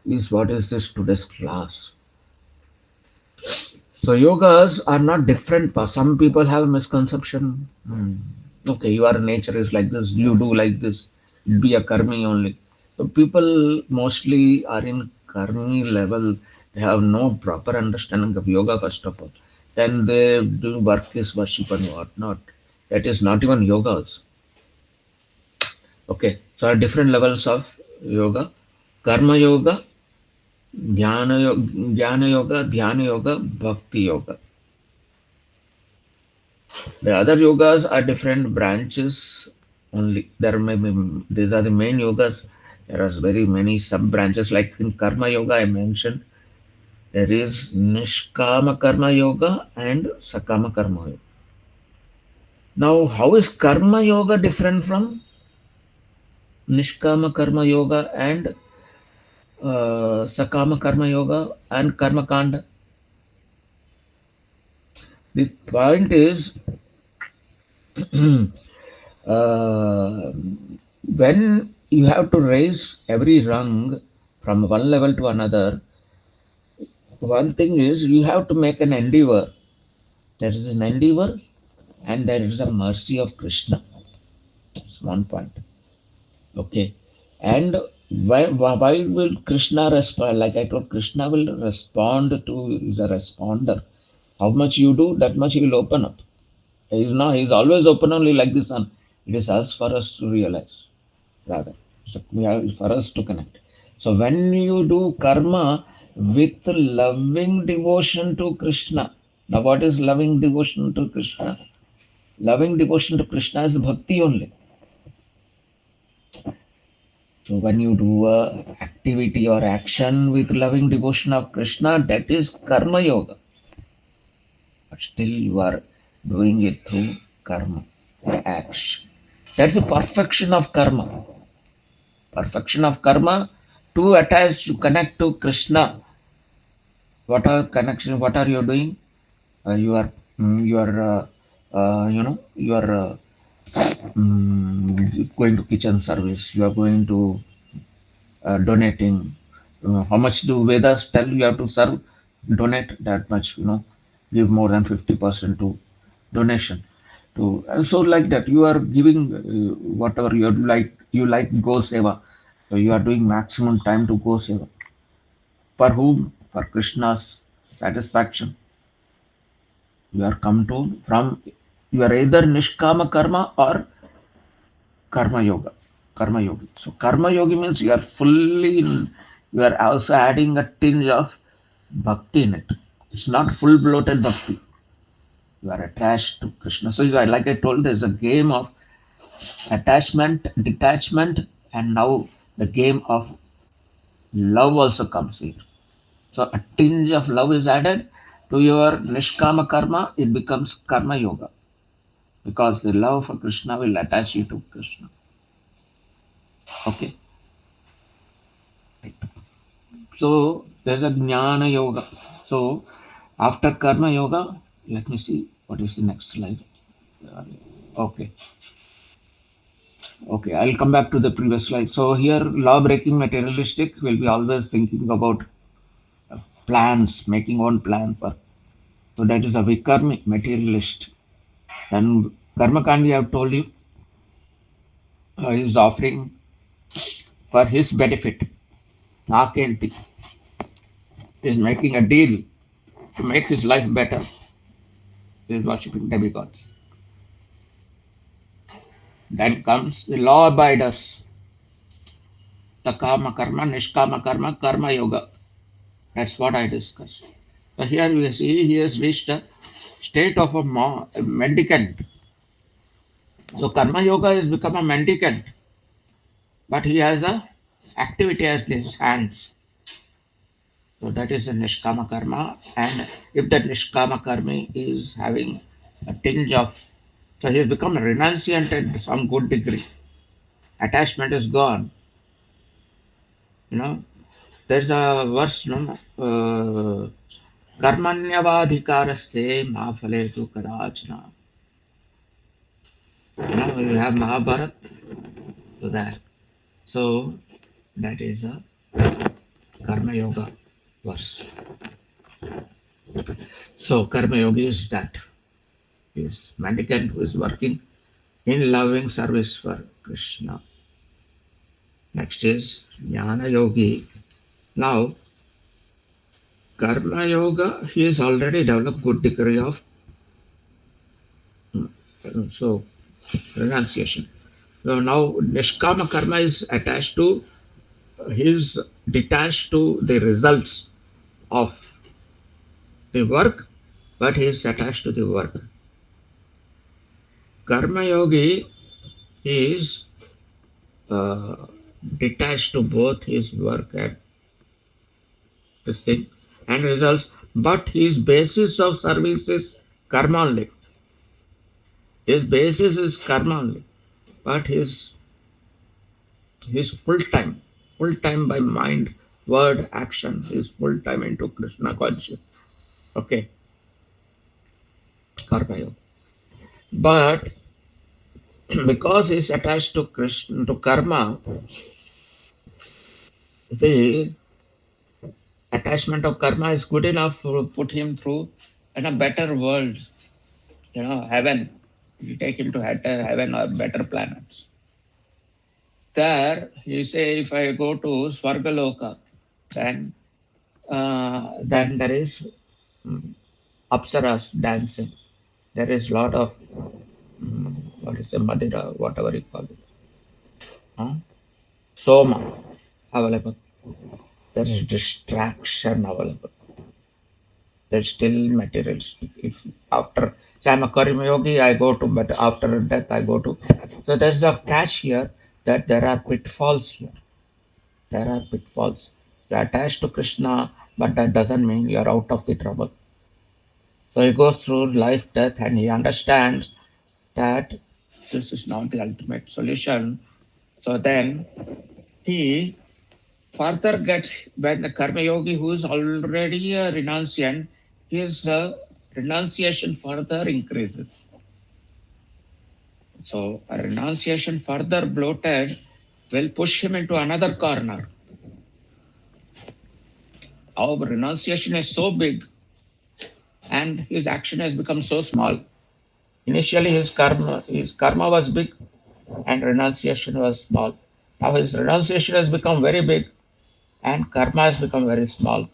A: is what is this today's class. So yogas are not different. Some people have a misconception. Okay, your nature is like this. You do like this. Be a karmi only. So people mostly are in karmi level. They have no proper understanding of yoga first of all. Then they do work is worship and whatnot. That is not even yoga also. Okay, so are different levels of yoga. Karma yoga, dhyana yoga, bhakti yoga. The other yogas are different branches only. There may be, these are the main yogas. There are very many sub branches. Like in Karma Yoga, I mentioned There is Nishkama Karma Yoga and Sakama Karma Yoga. Now, how is Karma Yoga different from Nishkama Karma Yoga and Sakama Karma Yoga and Karma Kanda? The point is, uh, when you have to raise every rung from one level to another, one thing is you have to make an endeavor. There is an endeavor and there is a mercy of Krishna. That's one point. Okay. And why will Krishna respond? Like I told, Krishna will respond to, is a responder. How much you do, that much he will open up. He's always open only like the sun. It is us for us to realize, rather. So we have for us to connect. So when you do karma with loving devotion to Krishna, now what is loving devotion to Krishna? Loving devotion to Krishna is bhakti only. So when you do a activity or action with loving devotion of Krishna, that is karma yoga. But still you are doing it through karma, action. That's the perfection of karma. Perfection of karma to attach, to connect to Krishna. What are connection? What are you doing? You are going to kitchen service. You are going to donating. How much do Vedas tell you have to serve? Donate that much. Give more than 50% to donation. To and so like that, you are giving whatever you like. You like Go Seva, so you are doing maximum time to Go Seva. For whom? For Krishna's satisfaction. You are come to from. You are either Nishkama Karma or Karma Yoga. Karma Yogi. So Karma Yogi means you are fully in, you are also adding a tinge of bhakti in it. It's not full bloated bhakti. You are attached to Krishna. So like I told, there's a game of attachment, detachment, and now the game of love also comes in. So a tinge of love is added to your Nishkama Karma, it becomes Karma Yoga. Because the love for Krishna will attach you to Krishna. Okay. So there's a Jnana Yoga. So after Karma Yoga, let me see what is the next slide. Okay, okay, I'll come back to the previous slide. So here, law breaking materialistic will be always thinking about plans, making own plan for. So that is a Vikarmi materialist. And Karma Kandi, I've told you, is offering for his benefit. Nakenti is making a deal to make his life better. He is worshipping demigods. Then comes the law abiders, Sakama karma, Nishkama karma, Karma yoga. That's what I discussed. So here we see he has reached a state of a mendicant. So Karma yoga has become a mendicant, but he has a activity at his hands. So that is a Nishkama karma. And if that Nishkama karma is having a tinge of, so he has become a renunciant at some good degree. Attachment is gone. You know, there's a verse, no? Karmanyavadhikarasте ma phaletu kadachna. You have Mahabharat to that. So that is a Karma Yoga verse. So Karma Yogi is that. He is mendicant who is working in loving service for Krishna. Next is Jnana Yogi. Now, Karma Yoga, he has already developed good degree of so renunciation. So now Nishkama Karma is attached to his detached to the results of the work, but he is attached to the work. Karma Yogi is uh, detached to both his work and this thing. and results, but his basis of service is karma only. His basis is karma only, but his full time by mind, word, action, is full time into Krishna conscious. Okay, karma yoga. But because he's attached to Krishna to karma, the attachment of karma is good enough to put him through in a better world, heaven. You take him to heaven or better planets. There, you say, if I go to Swargaloka, then then there is apsaras dancing. There is lot of what is the Madira, whatever you call it, huh? Soma available. There is distraction available. There's still materialistic. If after, say I'm a Karma yogi, I go to, but after death I go to. So there's a catch here that there are pitfalls here. There are pitfalls. You're attached to Krishna, but that doesn't mean you're out of the trouble. So he goes through life, death, and he understands that this is not the ultimate solution. So then he further gets, when the Karma Yogi who is already a renunciant, his renunciation further increases. So a renunciation further bloated will push him into another corner. Our renunciation is so big and his action has become so small. Initially his karma was big and renunciation was small. Now his renunciation has become very big and karma has become very small,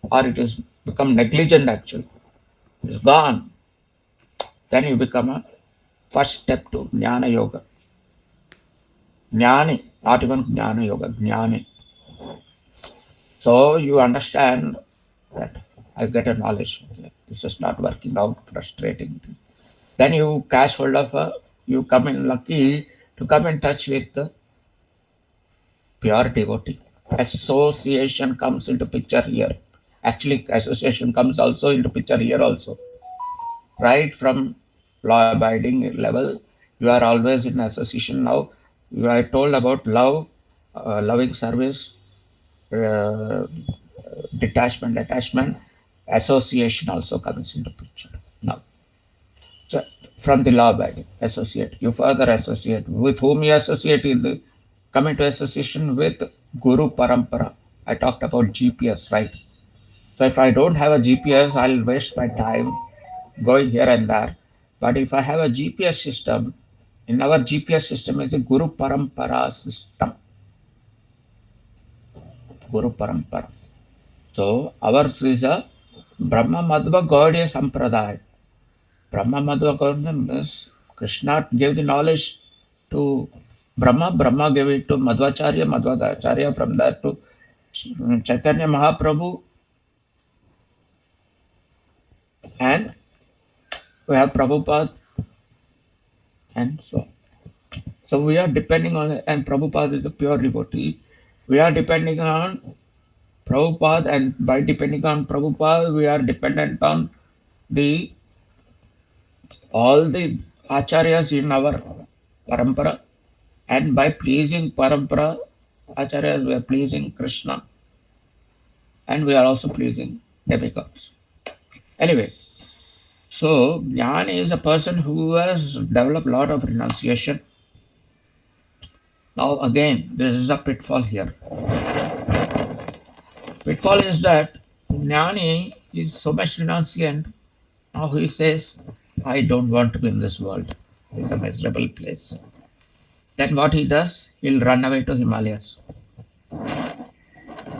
A: or it has become negligent actually. It's gone. Then you become a first step to Jnana Yoga. Jnani, not even Jnana Yoga, Jnani. So you understand that I get a knowledge. Okay, this is not working out, frustrating. Then you catch hold of you come in lucky to come in touch with the pure devotee. Association comes into picture here. Actually, association comes also into picture here also. Right from law abiding level, you are always in association now. You are told about love, loving service, uh, detachment, attachment, association also comes into picture now. So from the law abiding, associate. You further associate. With whom you associate? Come into association with Guru Parampara. I talked about GPS, right? So if I don't have a GPS, I'll waste my time going here and there. But if I have a GPS system, in our GPS system is a Guru Parampara system. Guru Parampara. So ours is a Brahma Madhva Gaudiya Sampradaya. Brahma Madhva Gaudiya means Krishna gave the knowledge to Brahma, Brahma gave it to Madhvacharya, Madhvacharya from that to Chaitanya Mahaprabhu, and we have Prabhupada, and so on. So we are depending on, and Prabhupada is a pure devotee. We are depending on Prabhupada, and by depending on Prabhupada, we are dependent on the all the acharyas in our parampara, and by pleasing parampara acharyas, we are pleasing Krishna, and we are also pleasing demigods. Anyway, so Jnana is a person who has developed a lot of renunciation. Now again, there is a pitfall here. Pitfall is that Jnani is so much renunciant. Now he says, I don't want to be in this world. It's a miserable place. Then what he does, he'll run away to Himalayas.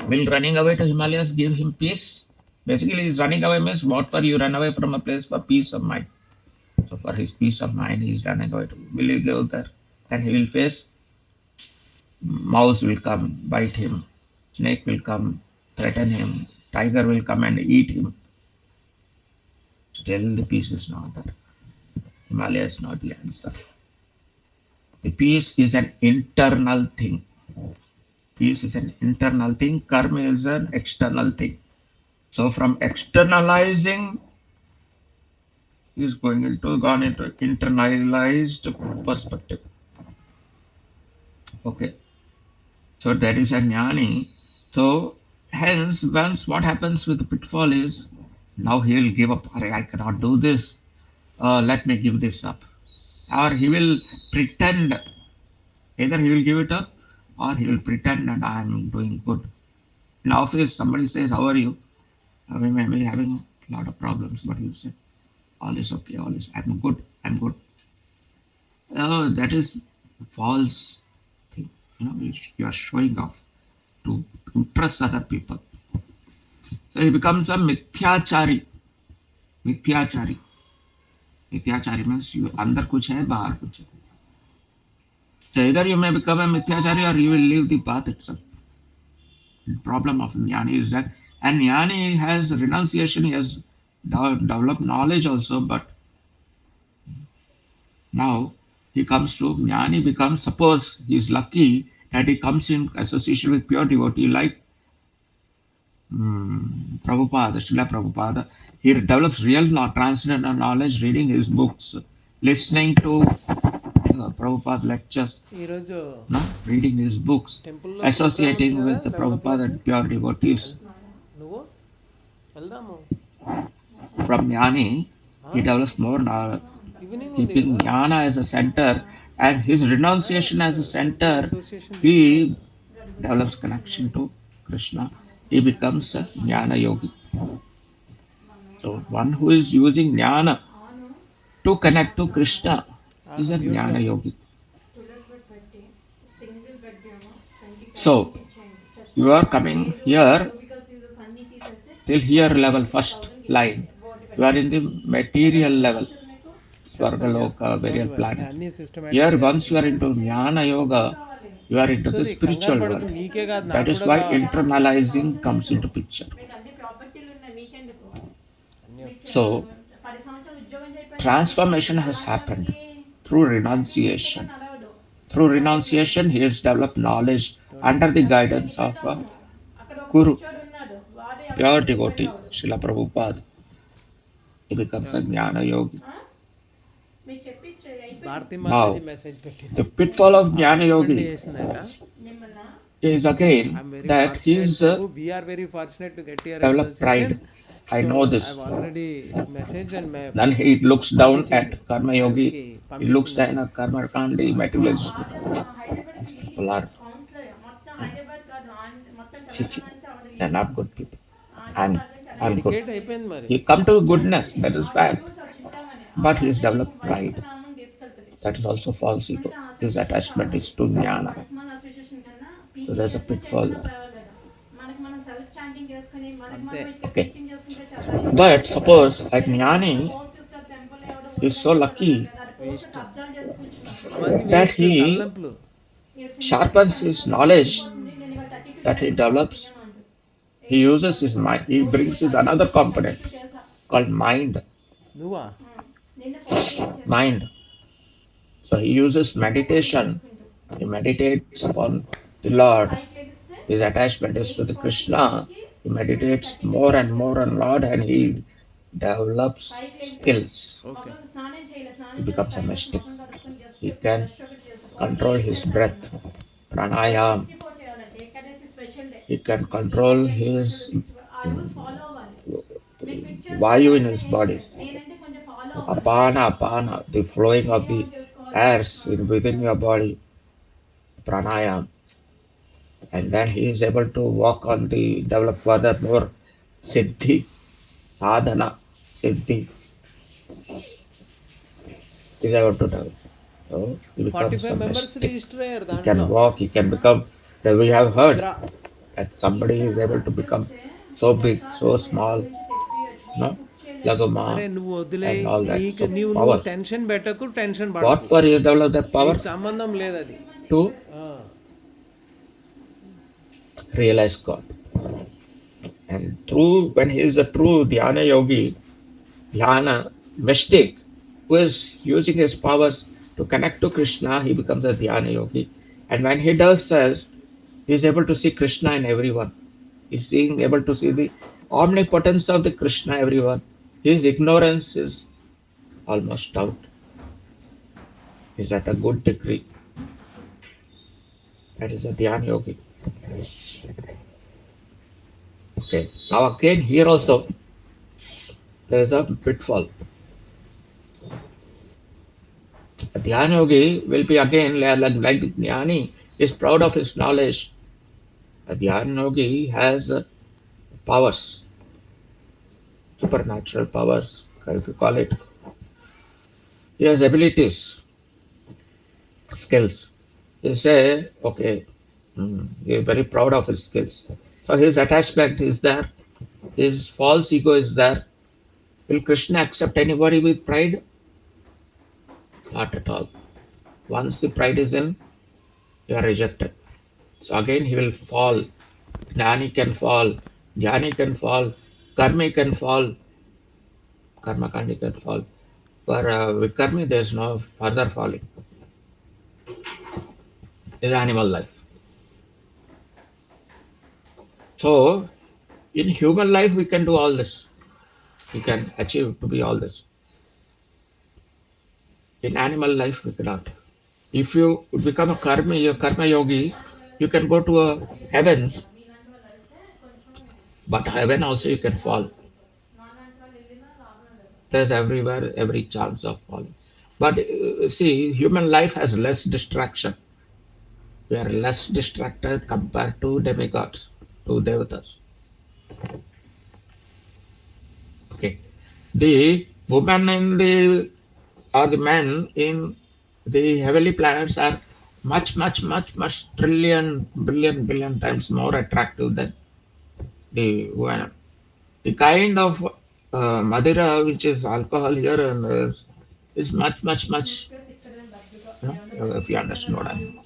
A: Will running away to Himalayas give him peace? Basically, he's running away means what for you run away from a place for peace of mind. So for his peace of mind, he's running away to. Will he go there? And he will face mouse will come, bite him. Snake will come, threaten him. Tiger will come and eat him. Still, the peace is not there. Himalaya is not the answer. The peace is an internal thing. Peace is an internal thing. Karma is an external thing. So from externalizing, he's going into gone into internalized perspective. Okay. So there is a jnani. So hence, once what happens with the pitfall is now he will give up. "Arey, I cannot do this. Let me give this up. Or he will pretend. Either he will give it up, or he will pretend that I am doing good. In office, somebody says, "How are you?" We may be having a lot of problems, but he'll say, "All is okay. All is. I'm good. I'm good." That is false thing. You are showing off to impress other people. So he becomes a mithyachari. Mithyachari. Mithyachari means you अंदर कुछ है बाहर कुछ है. So either you may become a mithyachari or you will leave the path itself. The problem of jnani is that, and jnani has renunciation, he has developed knowledge also, but now he comes to jnani becomes, suppose he is lucky that he comes in association with pure devotee like Prabhupada, Srila Prabhupada. He develops real transcendental knowledge, reading his books, listening to Prabhupada lectures,
B: ఈరోజు
A: no? Reading his books,
B: టెంపుల్లో programme ఉంది
A: associating
B: కదా
A: with the
B: 11 o'clock.
A: Prabhupada and pure devotees.
B: నువ్వు వెళ్దాము.
A: From Jnani, he develops more knowledge,
B: evening ఉంది
A: keeping
B: కదా,
A: Jnana as a center and his renunciation as a
B: temple
A: center.
B: Association తీసుకోవాలి.
A: He develops connection to Krishna. He becomes a Jnana yogi. So one who is using Jnana to connect to Krishna is a
B: మ్యూట్లో
A: Jnana yogi. So you are coming here till here level, first line. You are in the material level, Swargaloka, various planets.
B: అన్ని
A: Here,
B: సిస్టమేటిక్గా
A: once you are into Jnana Yoga, you are into the
B: వస్తుంది. కంగారు
A: spiritual
B: పడకు,
A: world.
B: నీకే కాదు
A: That
B: నాకు
A: is
B: కూడా
A: why
B: కావాలి.
A: internalizing comes into picture.
B: అన్నీ వస్తాయి.
A: So, transformation has happened through renunciation. Through renunciation, he has developed knowledge under the guidance of a Guru, pure devotee, Srila Prabhupada. He becomes a Jnana yogi.
B: Bharati
A: Now,
B: Mataji message పెట్టింది,
A: the pitfall of Jnana
B: recommend
A: yogi
B: చేసిందట.
A: is again
B: I'm very
A: that he is
B: fortunate, we're very fortunate to get your
A: developed
B: association.
A: pride. I
B: so
A: know
B: I
A: this.
B: Already message and
A: Then he looks down at
B: పంపించింది,
A: Karma
B: ఆయనకి
A: Yogi. He looks down
B: పంపించిందంట.
A: at Karma Kandi, materialist. These people are chichi. They're not good people. I'm, I'm good.
B: Dedicate అయిపోయింది మరి.
A: He come to goodness, that is fact. But he's developed pride. That is also false ego. His attachment is to jnana. So there's a pitfall there.
B: అంతే.
A: Okay. But suppose a jnani is so lucky
B: waste మంది
A: that
B: waste
A: he
B: తలనొప్పులు.
A: sharpens his knowledge that he develops. He uses his mind. He brings his another component called mind.
B: నువ్వా
A: Mind. So he uses meditation. He meditates upon the Lord. His attachment is to the Krishna. He meditates more and more on Lord, and he develops skills.
B: Okay.
A: He becomes a mystic. He can control his breath, pranayam. He can control his vayu in his body, apana, the flowing of the airs within your body, pranayam. And then he is able to walk on the, develop further more siddhi, sadhana, siddhi. He is able to develop. So he becomes
B: 45
A: a
B: members
A: mystic.
B: Register అయ్యారు
A: He
B: దాంట్లో.
A: can walk, he can become, that we have heard
B: గుజరా
A: that somebody is able to become so big, so small, no? Laguma
B: అరే నువ్వు వదిలే,
A: and all that.
B: నీకు
A: So
B: నువ్వు
A: power.
B: Tension పెట్టకు, tension
A: What
B: పడకు,
A: for he has developed that power?
B: నీకు సంబంధం లేదు అది.
A: To
B: ఆ,
A: realize God. And through, when he is a true dhyana yogi, dhyana mystic, who is using his powers to connect to Krishna, he becomes a dhyana yogi. And when he does such, he is able to see Krishna in everyone. He's seeing, able to see the Omnipotence of the Krishna, everyone. His ignorance is almost out. Is at a good degree. That is a Dhyan Yogi. Okay. Now again here also there is a pitfall. A Dhyan Yogi will be again like Jnani is proud of his knowledge. A Dhyan Yogi has powers, supernatural powers, if you call it. He has abilities, skills. He say, okay, he is very proud of his skills. So his attachment is there, his false ego is there. Will Krishna accept anybody with pride? Not at all. Once the pride is in, you are rejected. So again he will fall. Jnani can fall, Jnani can fall, Karmi can fall, Karma Kandi can fall. For with Karmi there is no further falling. It's animal life. So in human life we can do all this. We can achieve to be all this. In animal life we cannot. If you become a karma yogi, you can go to a heavens, but heaven also you can fall. There's everywhere every chance of falling. But see, human life has less distraction. We are less distracted compared to demigods, to devatas. Okay, the women in the or the men in the heavenly planets are much trillion, billion times more attractive than the women. The kind of Madira, which is alcohol here, and is much, if you understand what I mean.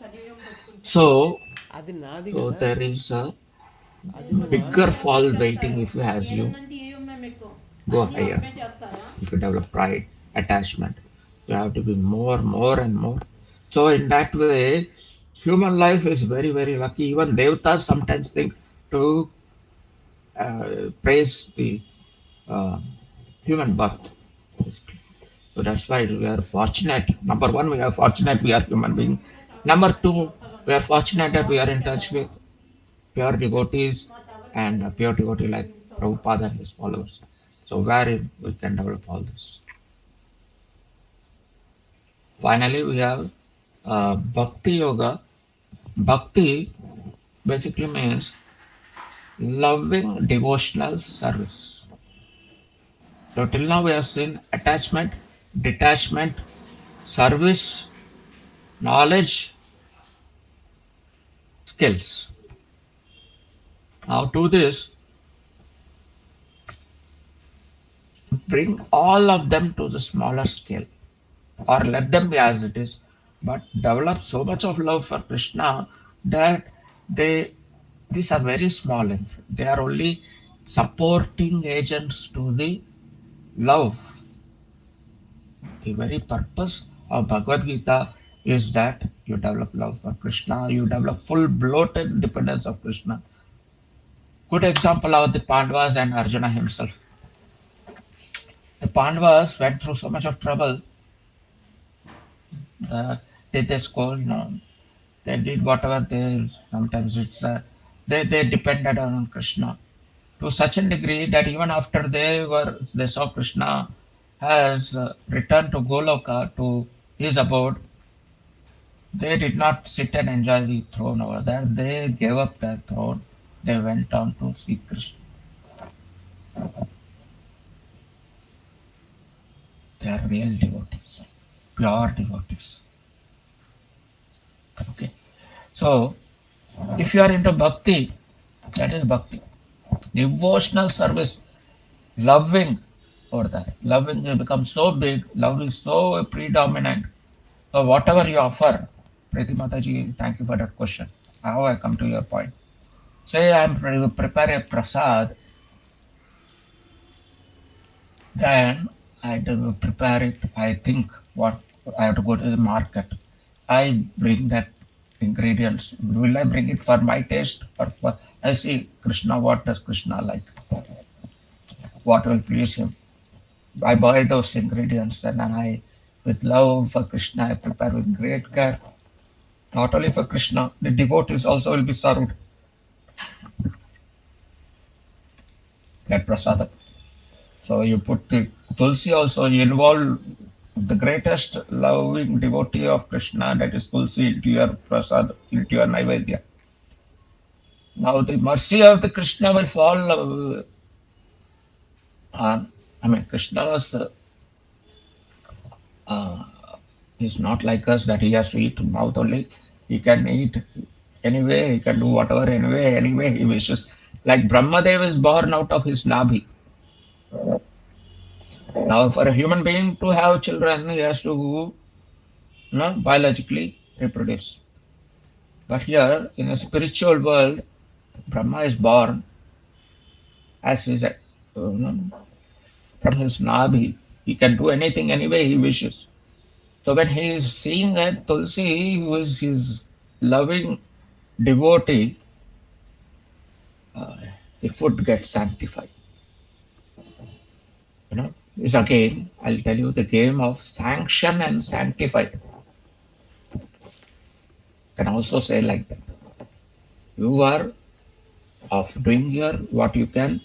A: So,
B: అది నాది
A: so
B: కదా.
A: there is a
B: అది నువ్వా?
A: bigger fall waiting if you has you go higher. If you develop pride, attachment, you have to be more and more. So in that way, human life is very lucky. Even devatas sometimes think to praise the uh, human birth. So that's why we are fortunate. Number one, we are fortunate we are human being. Number two, we are fortunate that we are in touch with pure devotees and a pure devotee like Prabhupada and his followers. So wherein we can develop all this. Finally, we have Bhakti Yoga. Bhakti basically means loving devotional service. So till now we have seen attachment, detachment, service, knowledge, skills. Now to this, bring all of them to the smaller scale or let them be as it is, but develop so much of love for Krishna that they these are very small. They are only supporting agents to the love. The very purpose of Bhagavad Gita is that you develop love for Krishna, you develop full bloated dependence of Krishna. Good example are the Pandavas and Arjuna himself. The Pandavas went through so much of trouble. They scold, they did whatever they sometimes they depended on Krishna to such a degree that even after they saw Krishna has returned to Goloka to his abode, they did not sit and enjoy the throne over there. They gave up their throne. They went on to see Krishna. They are real devotees, pure devotees. Okay. So if you are into bhakti, that is bhakti. Devotional service, loving over there. Loving will become so big, love is so predominant. So whatever you offer, Priti Mataji, thank you for that question. How I come to your point. Say I am prepare a prasad, then I do prepare it. I think what I have to go to the market. I bring that ingredients. Will I bring it for my taste or for I see Krishna? What does Krishna like? what will please him. I buy those ingredients and then I, with love for Krishna, I prepare with great care. Not only for Krishna, the devotees also will be served that prasadam. So you put the Tulsi also, you involve the greatest loving devotee of Krishna, that is Tulsi, into your prasad, into your Naivedya. Now the mercy of the Krishna will fall on, I mean, Krishna was, uh, he's not like us that he has to eat mouth only. He can eat anyway, he can do whatever anyway he wishes. Like Brahmadev is born out of his Nabhi. Now, for a human being to have children, he has to, biologically reproduce. But here, in a spiritual world, Brahma is born as his, from his Nabhi. He can do anything anyway he wishes. So when he is seeing a Tulsi, who is his loving devotee, the food gets sanctified. Is again, I'll tell you the game of sanction and sanctified. Can also say like that. You are of doing your what you can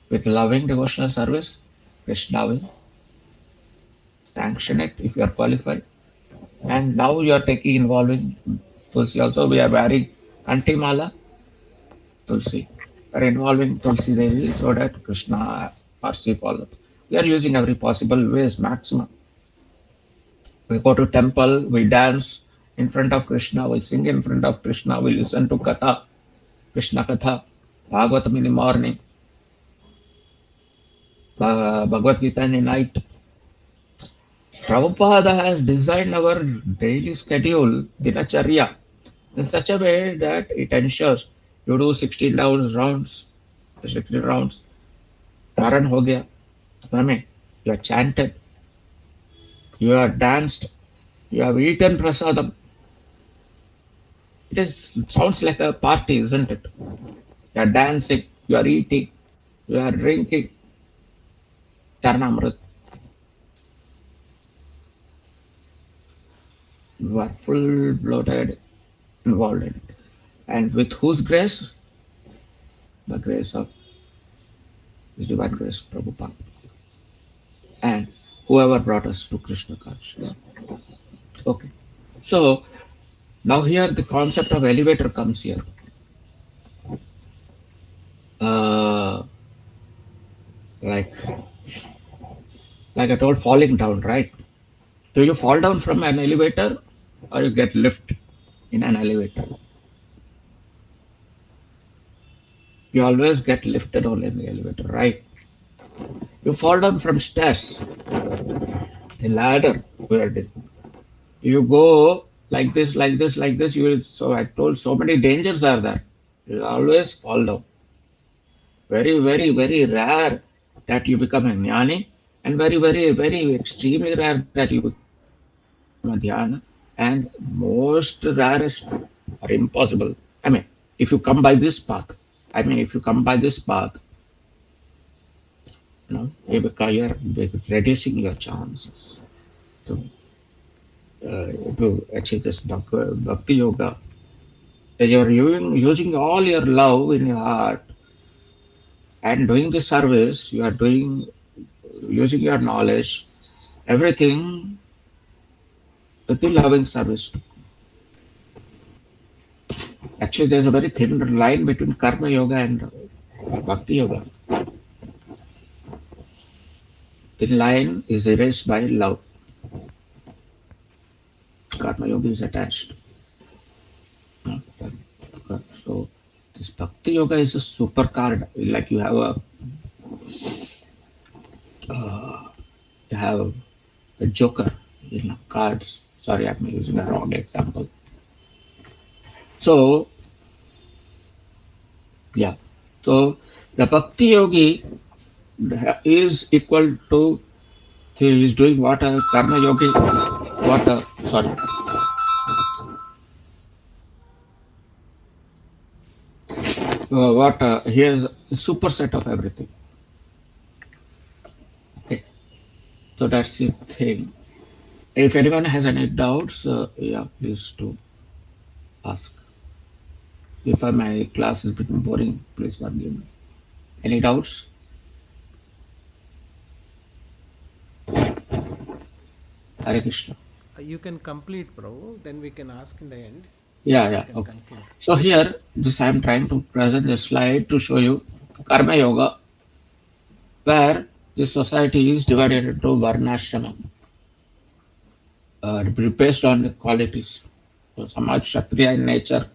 A: with loving devotional service. Krishna will sanction it if you are qualified. And now you are taking involving Tulsi also. We are wearing Antimala Tulsi. We are involving Tulsi Devi so that Krishna mercy follow. We are using every possible ways maximum. We go to temple, we dance in front of Krishna, we sing in front of Krishna, we listen to Katha, Krishna Katha, Bhagavatam in the morning, Bhagavad Gita in the night. Prabhupada has designed our daily schedule, Dinacharya, in such a way that it ensures you do 16 rounds, Taran ho gaya, Rame, you have chanted, you have danced, you have eaten prasadam. It sounds like a party, isn't it? You are dancing, you are eating, you are drinking Charanamrit. You are full bloated, involved in it. And with whose grace? The grace of the divine grace, Prabhupada. And whoever brought us to Krishna consciousness. Okay. So now here the concept of elevator comes here. Uh, like like I told, falling down, right? Do you fall down from an elevator or you get lift in an elevator? You always get lifted only in the elevator, right? You fall down from stairs, a ladder, where it is. You go like this, like this, like this. You will. So I told, so many dangers are there. You will always fall down. Very, very, very rare that you become a jnani, and very, very, very extremely rare that you become a dhyana, and most rarest are impossible. I mean, if you come by this path, if you come by this path, you're reducing your chances to, to achieve this bhakti yoga. That you're using all your love in your heart and doing the service, you are doing using your knowledge, everything with the loving service. Actually, there's a very thin line between karma yoga and bhakti yoga. The line is erased by love. Karma yoga is attached. Uh, So this bhakti yoga is a super card. Like you have a joker in cards. Sorry, I'm using a wrong example. So yeah. So the bhakti yogi is equal to, he is doing what a karma yogi, what a, sorry, what a, he is a superset of everything. So that's the thing. If anyone has any doubts, yeah, please do ask. If my class is a bit boring, please forgive me. Any doubts? Hare Krishna.
B: You can complete, Prabhu. Then we can ask in the end.
A: Yeah,
B: You
A: yeah,
B: can
A: okay.
B: conclude.
A: So here, this I am trying to present a slide to show you Karma Yoga, where the society is divided into Varnashrama, based on the qualities. So some are Kshatriya in nature,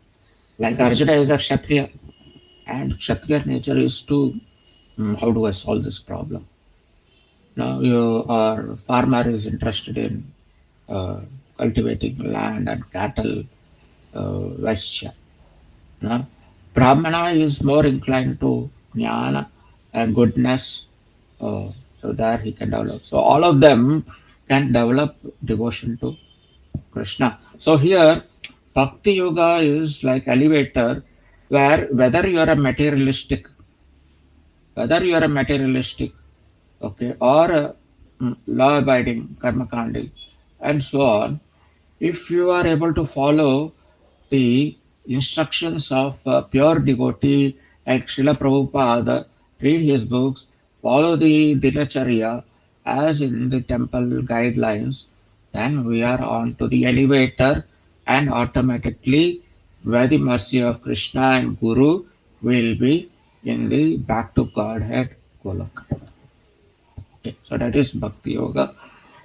A: like Arjuna is a Kshatriya, and Kshatriya nature is to how do I solve this problem? Now, your farmer is interested in uh, cultivating land and cattle, Vaishya. No? Brahmana is more inclined to jnana and goodness, so there he can develop. So all of them can develop devotion to Krishna. So here, Bhakti Yoga is like elevator, where whether you are a materialistic, okay, or law-abiding karmakandi, and so on, if you are able to follow the instructions of pure devotee like Srila Prabhupada, read his books, follow the Dinacharya as in the temple guidelines, then we are on to the elevator and automatically, by the mercy of Krishna and Guru, will be in the back to Godhead Golok. Okay, so that is Bhakti Yoga.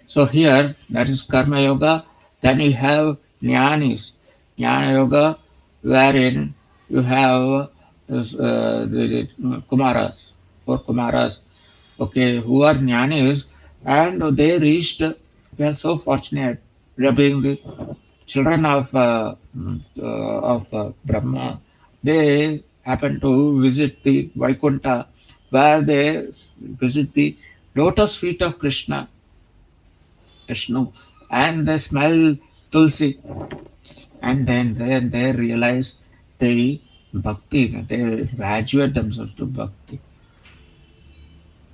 A: So here, that is Karma Yoga. Then you have Jnanis, Jnana Yoga, wherein you have the Kumaras, four Kumaras, okay, who are Jnanis, and they reached, they are so fortunate, they are being the children of Brahma. They happen to visit the Vaikuntha, where they visit the lotus feet of Krishna, and they smell tulsi, and then they realize the bhakti, they graduate themselves to bhakti.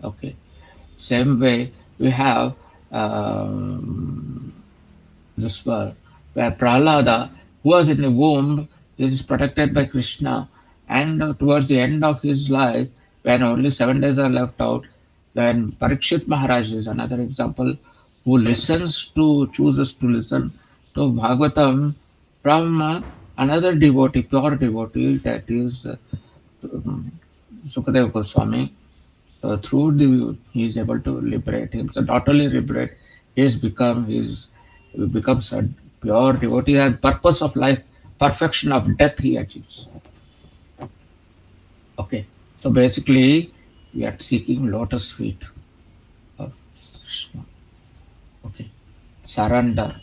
A: Okay, same way we have um, this world where Prahlada, who was in the womb, is protected by Krishna, and towards the end of his life, when only 7 days are left out, then Parikshit Maharaj is another example who chooses to listen to Bhagavatam from another devotee, pure devotee, that is Sukadeva Goswami. Through the he is able to liberate himself. Not only liberate, he becomes a pure devotee and purpose of life, perfection of death he achieves. Okay, so basically we are seeking lotus feet of Krishna. Okay, surrender,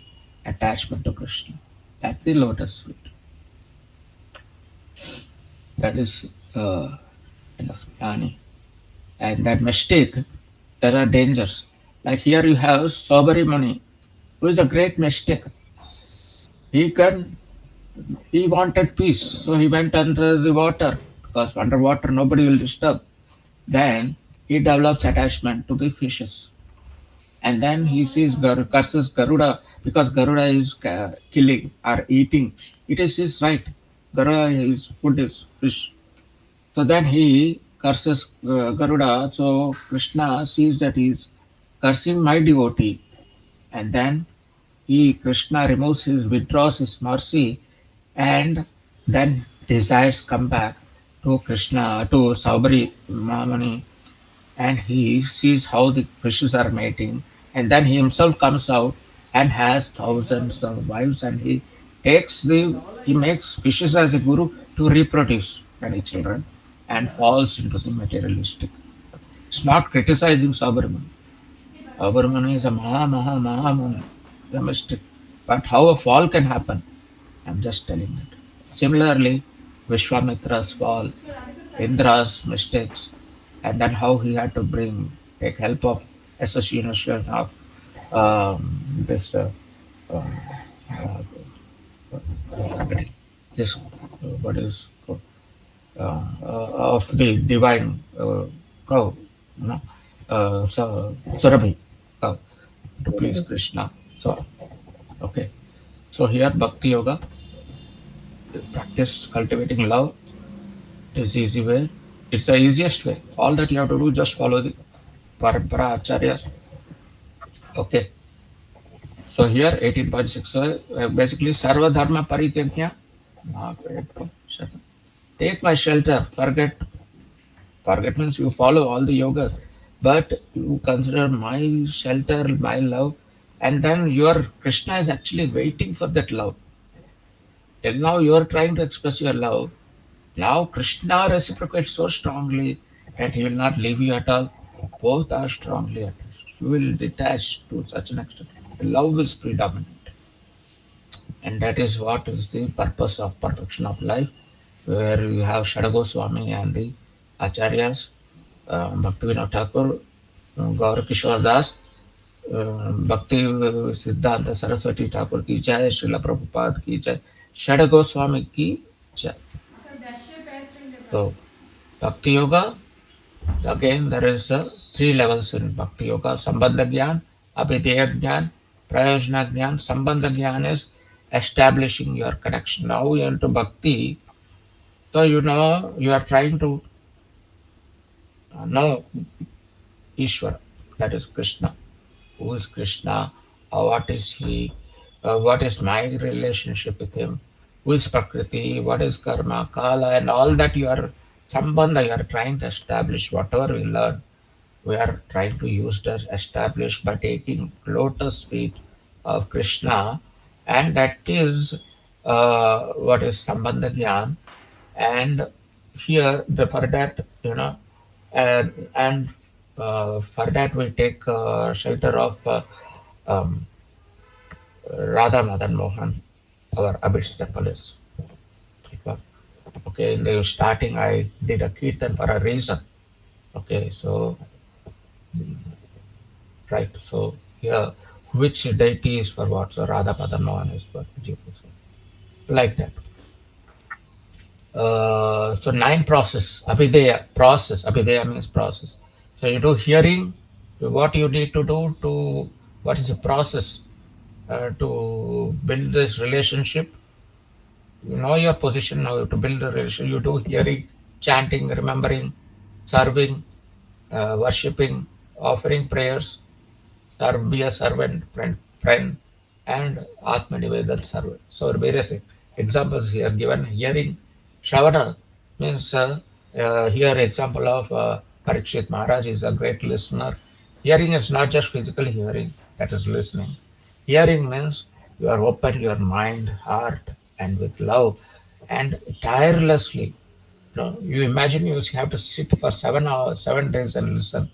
A: attachment to Krishna. That's the lotus feet. That is kind of jnani. And that mistake, there are dangers. Like here you have Sobari Muni, who is a great mistake. He can He wanted peace, so he went under the water because underwater nobody will disturb. Then he develops attachment to the fishes, and then he curses Garuda because Garuda is killing or eating. It is his right. Garuda, his food is fish. So then he curses Garuda. So Krishna sees that he is cursing my devotee, and then Krishna withdraws his mercy, and then desires come back to Krishna, to Saubari Mamani, and he sees how the fishes are mating, and then he himself comes out and has thousands of wives, and he makes fishes as a guru to reproduce many children, and falls into the materialistic. It's not criticizing Saubari. Saubari is a Maha, the mystic. But how a fall can happen, I'm just telling it. Similarly, Vishwamitra's fall, Indra's mistakes, and then how he had to take help of association of this uh, uh, this what is called, of the divine cow, you know, Surabhi cow. to please Krishna. So, okay. So here, Bhakti Yoga, practice cultivating love. It is easy way. It's the easiest way. All that you have to do, just follow the Parampara Acharyas. Okay. So here, 18.6, basically, Sarva Dharma Parityagya. Take my shelter. Forget means you follow all the yoga, but you consider my shelter, my love, and then your Krishna is actually waiting for that love. Till now, you are trying to express your love. Now, Krishna reciprocates so strongly, and he will not leave you at all. Both are strongly attached. You will detach to such an extent. Love is predominant, and that is what is the purpose of perfection of life, where you have Shada Goswami and the Acharyas, Bhaktivinoda Thakur, Gaur Kishore Das, Bhakti Siddhanta Saraswati Thakur ki jai, Srila Prabhupada ki jai, Shada Goswami ki jai. So, Bhakti Yoga, again, there is three levels in Bhakti Yoga: Sambandha Gyan, Abhideya Gyan, Prayojana Gyan. Sambandha Gyan is establishing your connection. Now you into Bhakti, so you know you are trying to know Ishvara, that is Krishna. Who is Krishna? What is he? What is my relationship with him? Who is Prakriti? What is Karma, Kala, and all that you are Sambandha you are trying to establish. Whatever we learn, we are trying to use that establish by taking lotus feet of Krishna, and that is what is Sambandha Gyan. And here, for that, and for that we take shelter of um, Radha Madan Mohan, our Abid's temple is. Okay, in the starting, I did a kirtan for a reason. Okay, so right, so here, which deity is for what? So Radha Madan Mohan is for Jiva. So, like that. So nine process, Abhideya means process. So you do hearing, what you need to do to, what is the process to build this relationship. You know your position now to build a relationship. You do hearing, chanting, remembering, serving, worshipping, offering prayers, serve, be a servant, friend, and Atma Nivedan servant. So various examples here given. Hearing, Shravana means here example of Parikshit Maharaj is a great listener. Hearing is not just physical hearing, that is listening. Hearing means you are open your mind, heart, and with love, and tirelessly. You imagine you have to sit for 7 hours, 7 days and listen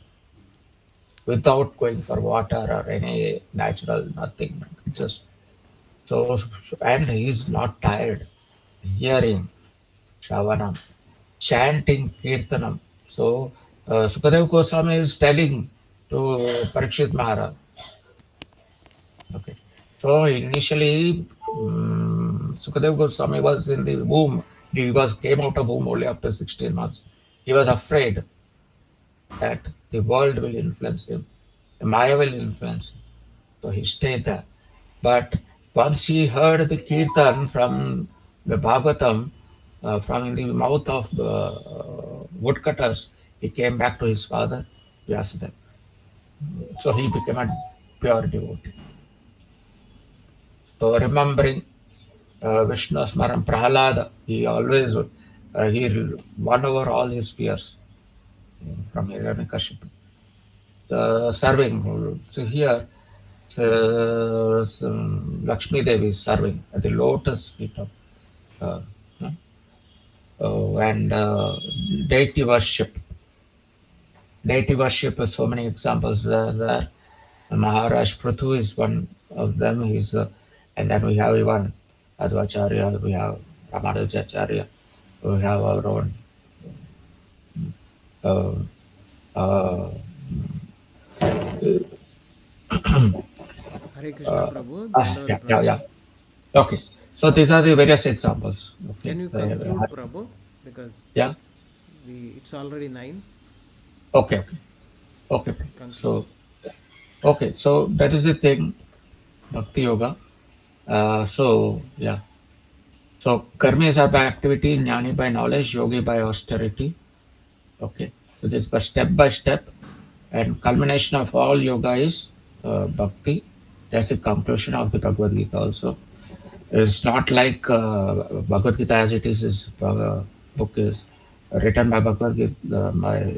A: without going for water or any natural nothing. Just so, and he is not tired. Hearing Shravanam, chanting Kirtanam. So Sukadev Goswami is telling to Parikshit Maharaj. Okay. So initially, Sukadev Goswami was in the womb. He was came out of womb only after 16 months. He was afraid that the world will influence him, the Maya will influence him. So he stayed there. But once he heard the kirtan from the Bhagavatam, from the mouth of the woodcutters, he came back to his father, Vyasadeva. So he became a pure devotee. So remembering Vishnu Smaran Prahalada, he always he won over all his fears from Hiranyakashipu. Serving. So here, Lakshmi Devi is serving at the lotus feet of uh, and deity worship. Deity worship, so many examples there. Maharaj Prithu is one of them. And then we have even Advacharya, we have Ramanujacharya, we have our own. Uh, uh,
B: Hare Krishna Prabhu,
A: yeah,
B: Dandavat
A: yeah,
B: Pranam.
A: yeah. Okay. So these are the various examples. Okay.
B: Can you conclude, Prabhu? Because
A: Yeah.
B: it's already 9.
A: Okay. Okay. Okay.
B: Conclude.
A: So Okay, so that is the thing, Bhakti Yoga. So yeah, so karma is by activity, jnani by knowledge, yogi by austerity. Okay, so this by step, and culmination of all yoga is bhakti. That's the conclusion of the Bhagavad Gita also. It's not like Bhagavad Gita as it is book is written by Bhagavad Gita. My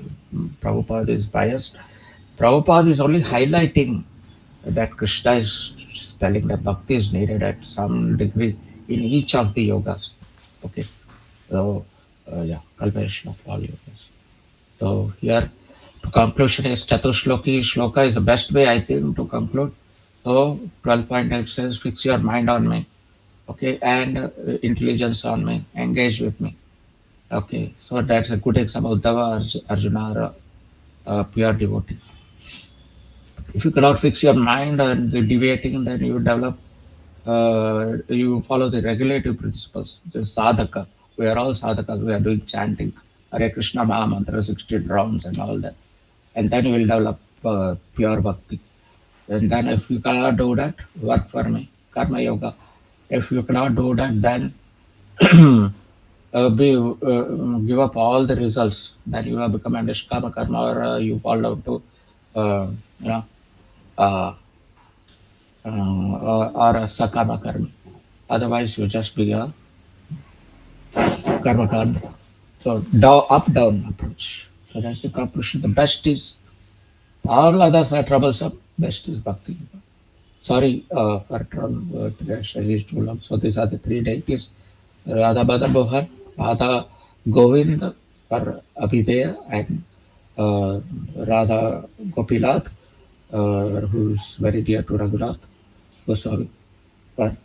A: Prabhupada is biased. Prabhupada is only highlighting that Krishna is telling that bhakti is needed at some degree in each of the yogas. Okay, so yeah, culmination of all yogas. So here, to conclusion is Chatushloki Shloka is the best way I think to conclude. So 12.8 says, fix your mind on me, okay, and intelligence on me, engage with me. Okay, so that's a good example. Uddhava Arjuna are pure devotee. If you cannot fix your mind and the deviating, then you develop, you follow the regulative principles. The sadhaka. We are all sadhakas. We are doing chanting, Hare Krishna Maha Mantra, 16 rounds and all that. And then you will develop pure bhakti. And then if you cannot do that, work for me, karma yoga. If you cannot do that, then give up all the results. Then you have become a nishkama karma, or you fall down to uh, you know uh, or a sakama karma. Otherwise, you just be a karma karma. So up down approach. So that's the conclusion. The best is all others are troublesome. Best is bhakti. Sorry for today's release too long. So these are the three deities: Radha Bada Mohan, Radha Govind for Abhideya, and Radha Gopinath, who is very dear to Raghunath Goswami. But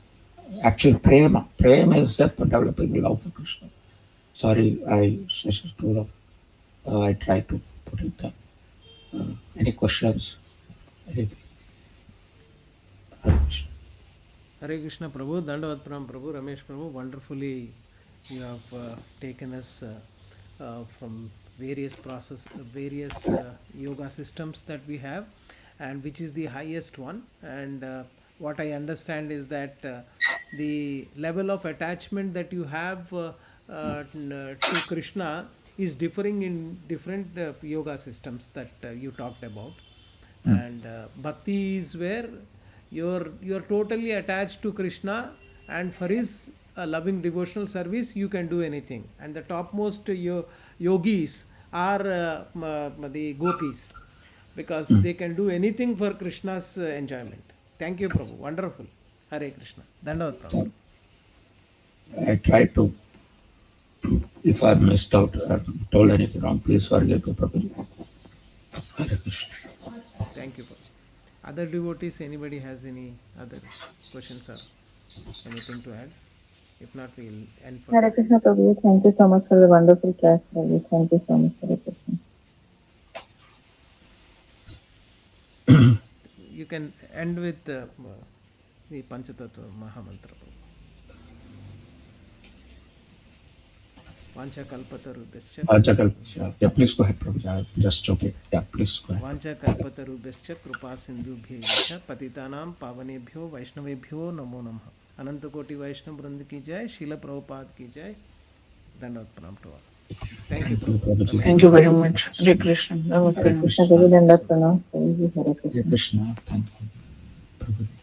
A: actual prema, prema is that developing love for Krishna. Sorry, I said too long. I try to put it down. Any questions? Any-
B: Hare Krishna Prabhu, Dandavat Pranam Prabhu, Ramesh Prabhu, wonderfully you have taken us from various various yoga systems that we have, and which is the highest one. And what I understand is that the level of attachment that you have to Krishna is differing in different yoga systems that you talked about. And bhakti is where you're totally attached to Krishna, and for his loving devotional service you can do anything. And the topmost yogis are the gopis, because they can do anything for Krishna's enjoyment. Thank you, Prabhu. Wonderful. Hare Krishna. Dandavat Prabhu.
A: I try to. If I missed out or told anything wrong, please forgive me, Prabhuji. Hare Krishna.
B: Thank you, Prabhu. Other devotees, anybody has any other questions or anything to add? If not, we'll end for
C: Hare
B: today.
C: Krishna Prabhu, thank you so much for the wonderful class, Prabhu. Thank you so much for the question.
B: You can end with the Panchatattva Mahamantra. Vanchakalpatarubhyascha
A: Jagal, yeah, please go ahead, Prabhuji. I'm just joking. Yeah, please go ahead.
B: वाञ्छाकल्पतरुभ्यश्च कृपा सिंधुभ्यैश्च पतितानां पावनेभ्यो वैष्णवेभ्यो नमो नमः. अनंत कोटि वैष्णव वृंद की जय. शील प्रभुपाद की जय. दंडवत प्रणाम to all. Thank you
A: Thank you,
B: Prabhu.
A: Prabhuji.
B: Ramesh
D: Thank you
B: Prabhu.
D: very much. Hare Krishna.
A: Hare
D: Namaste.
C: Krishna
A: Krishna.
C: Prabhu, Dandavat Pranam. Prabhuji, Hare
A: Hare
C: Krishna.
A: Krishna. Thank you, Prabhuji.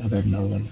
A: Love and love.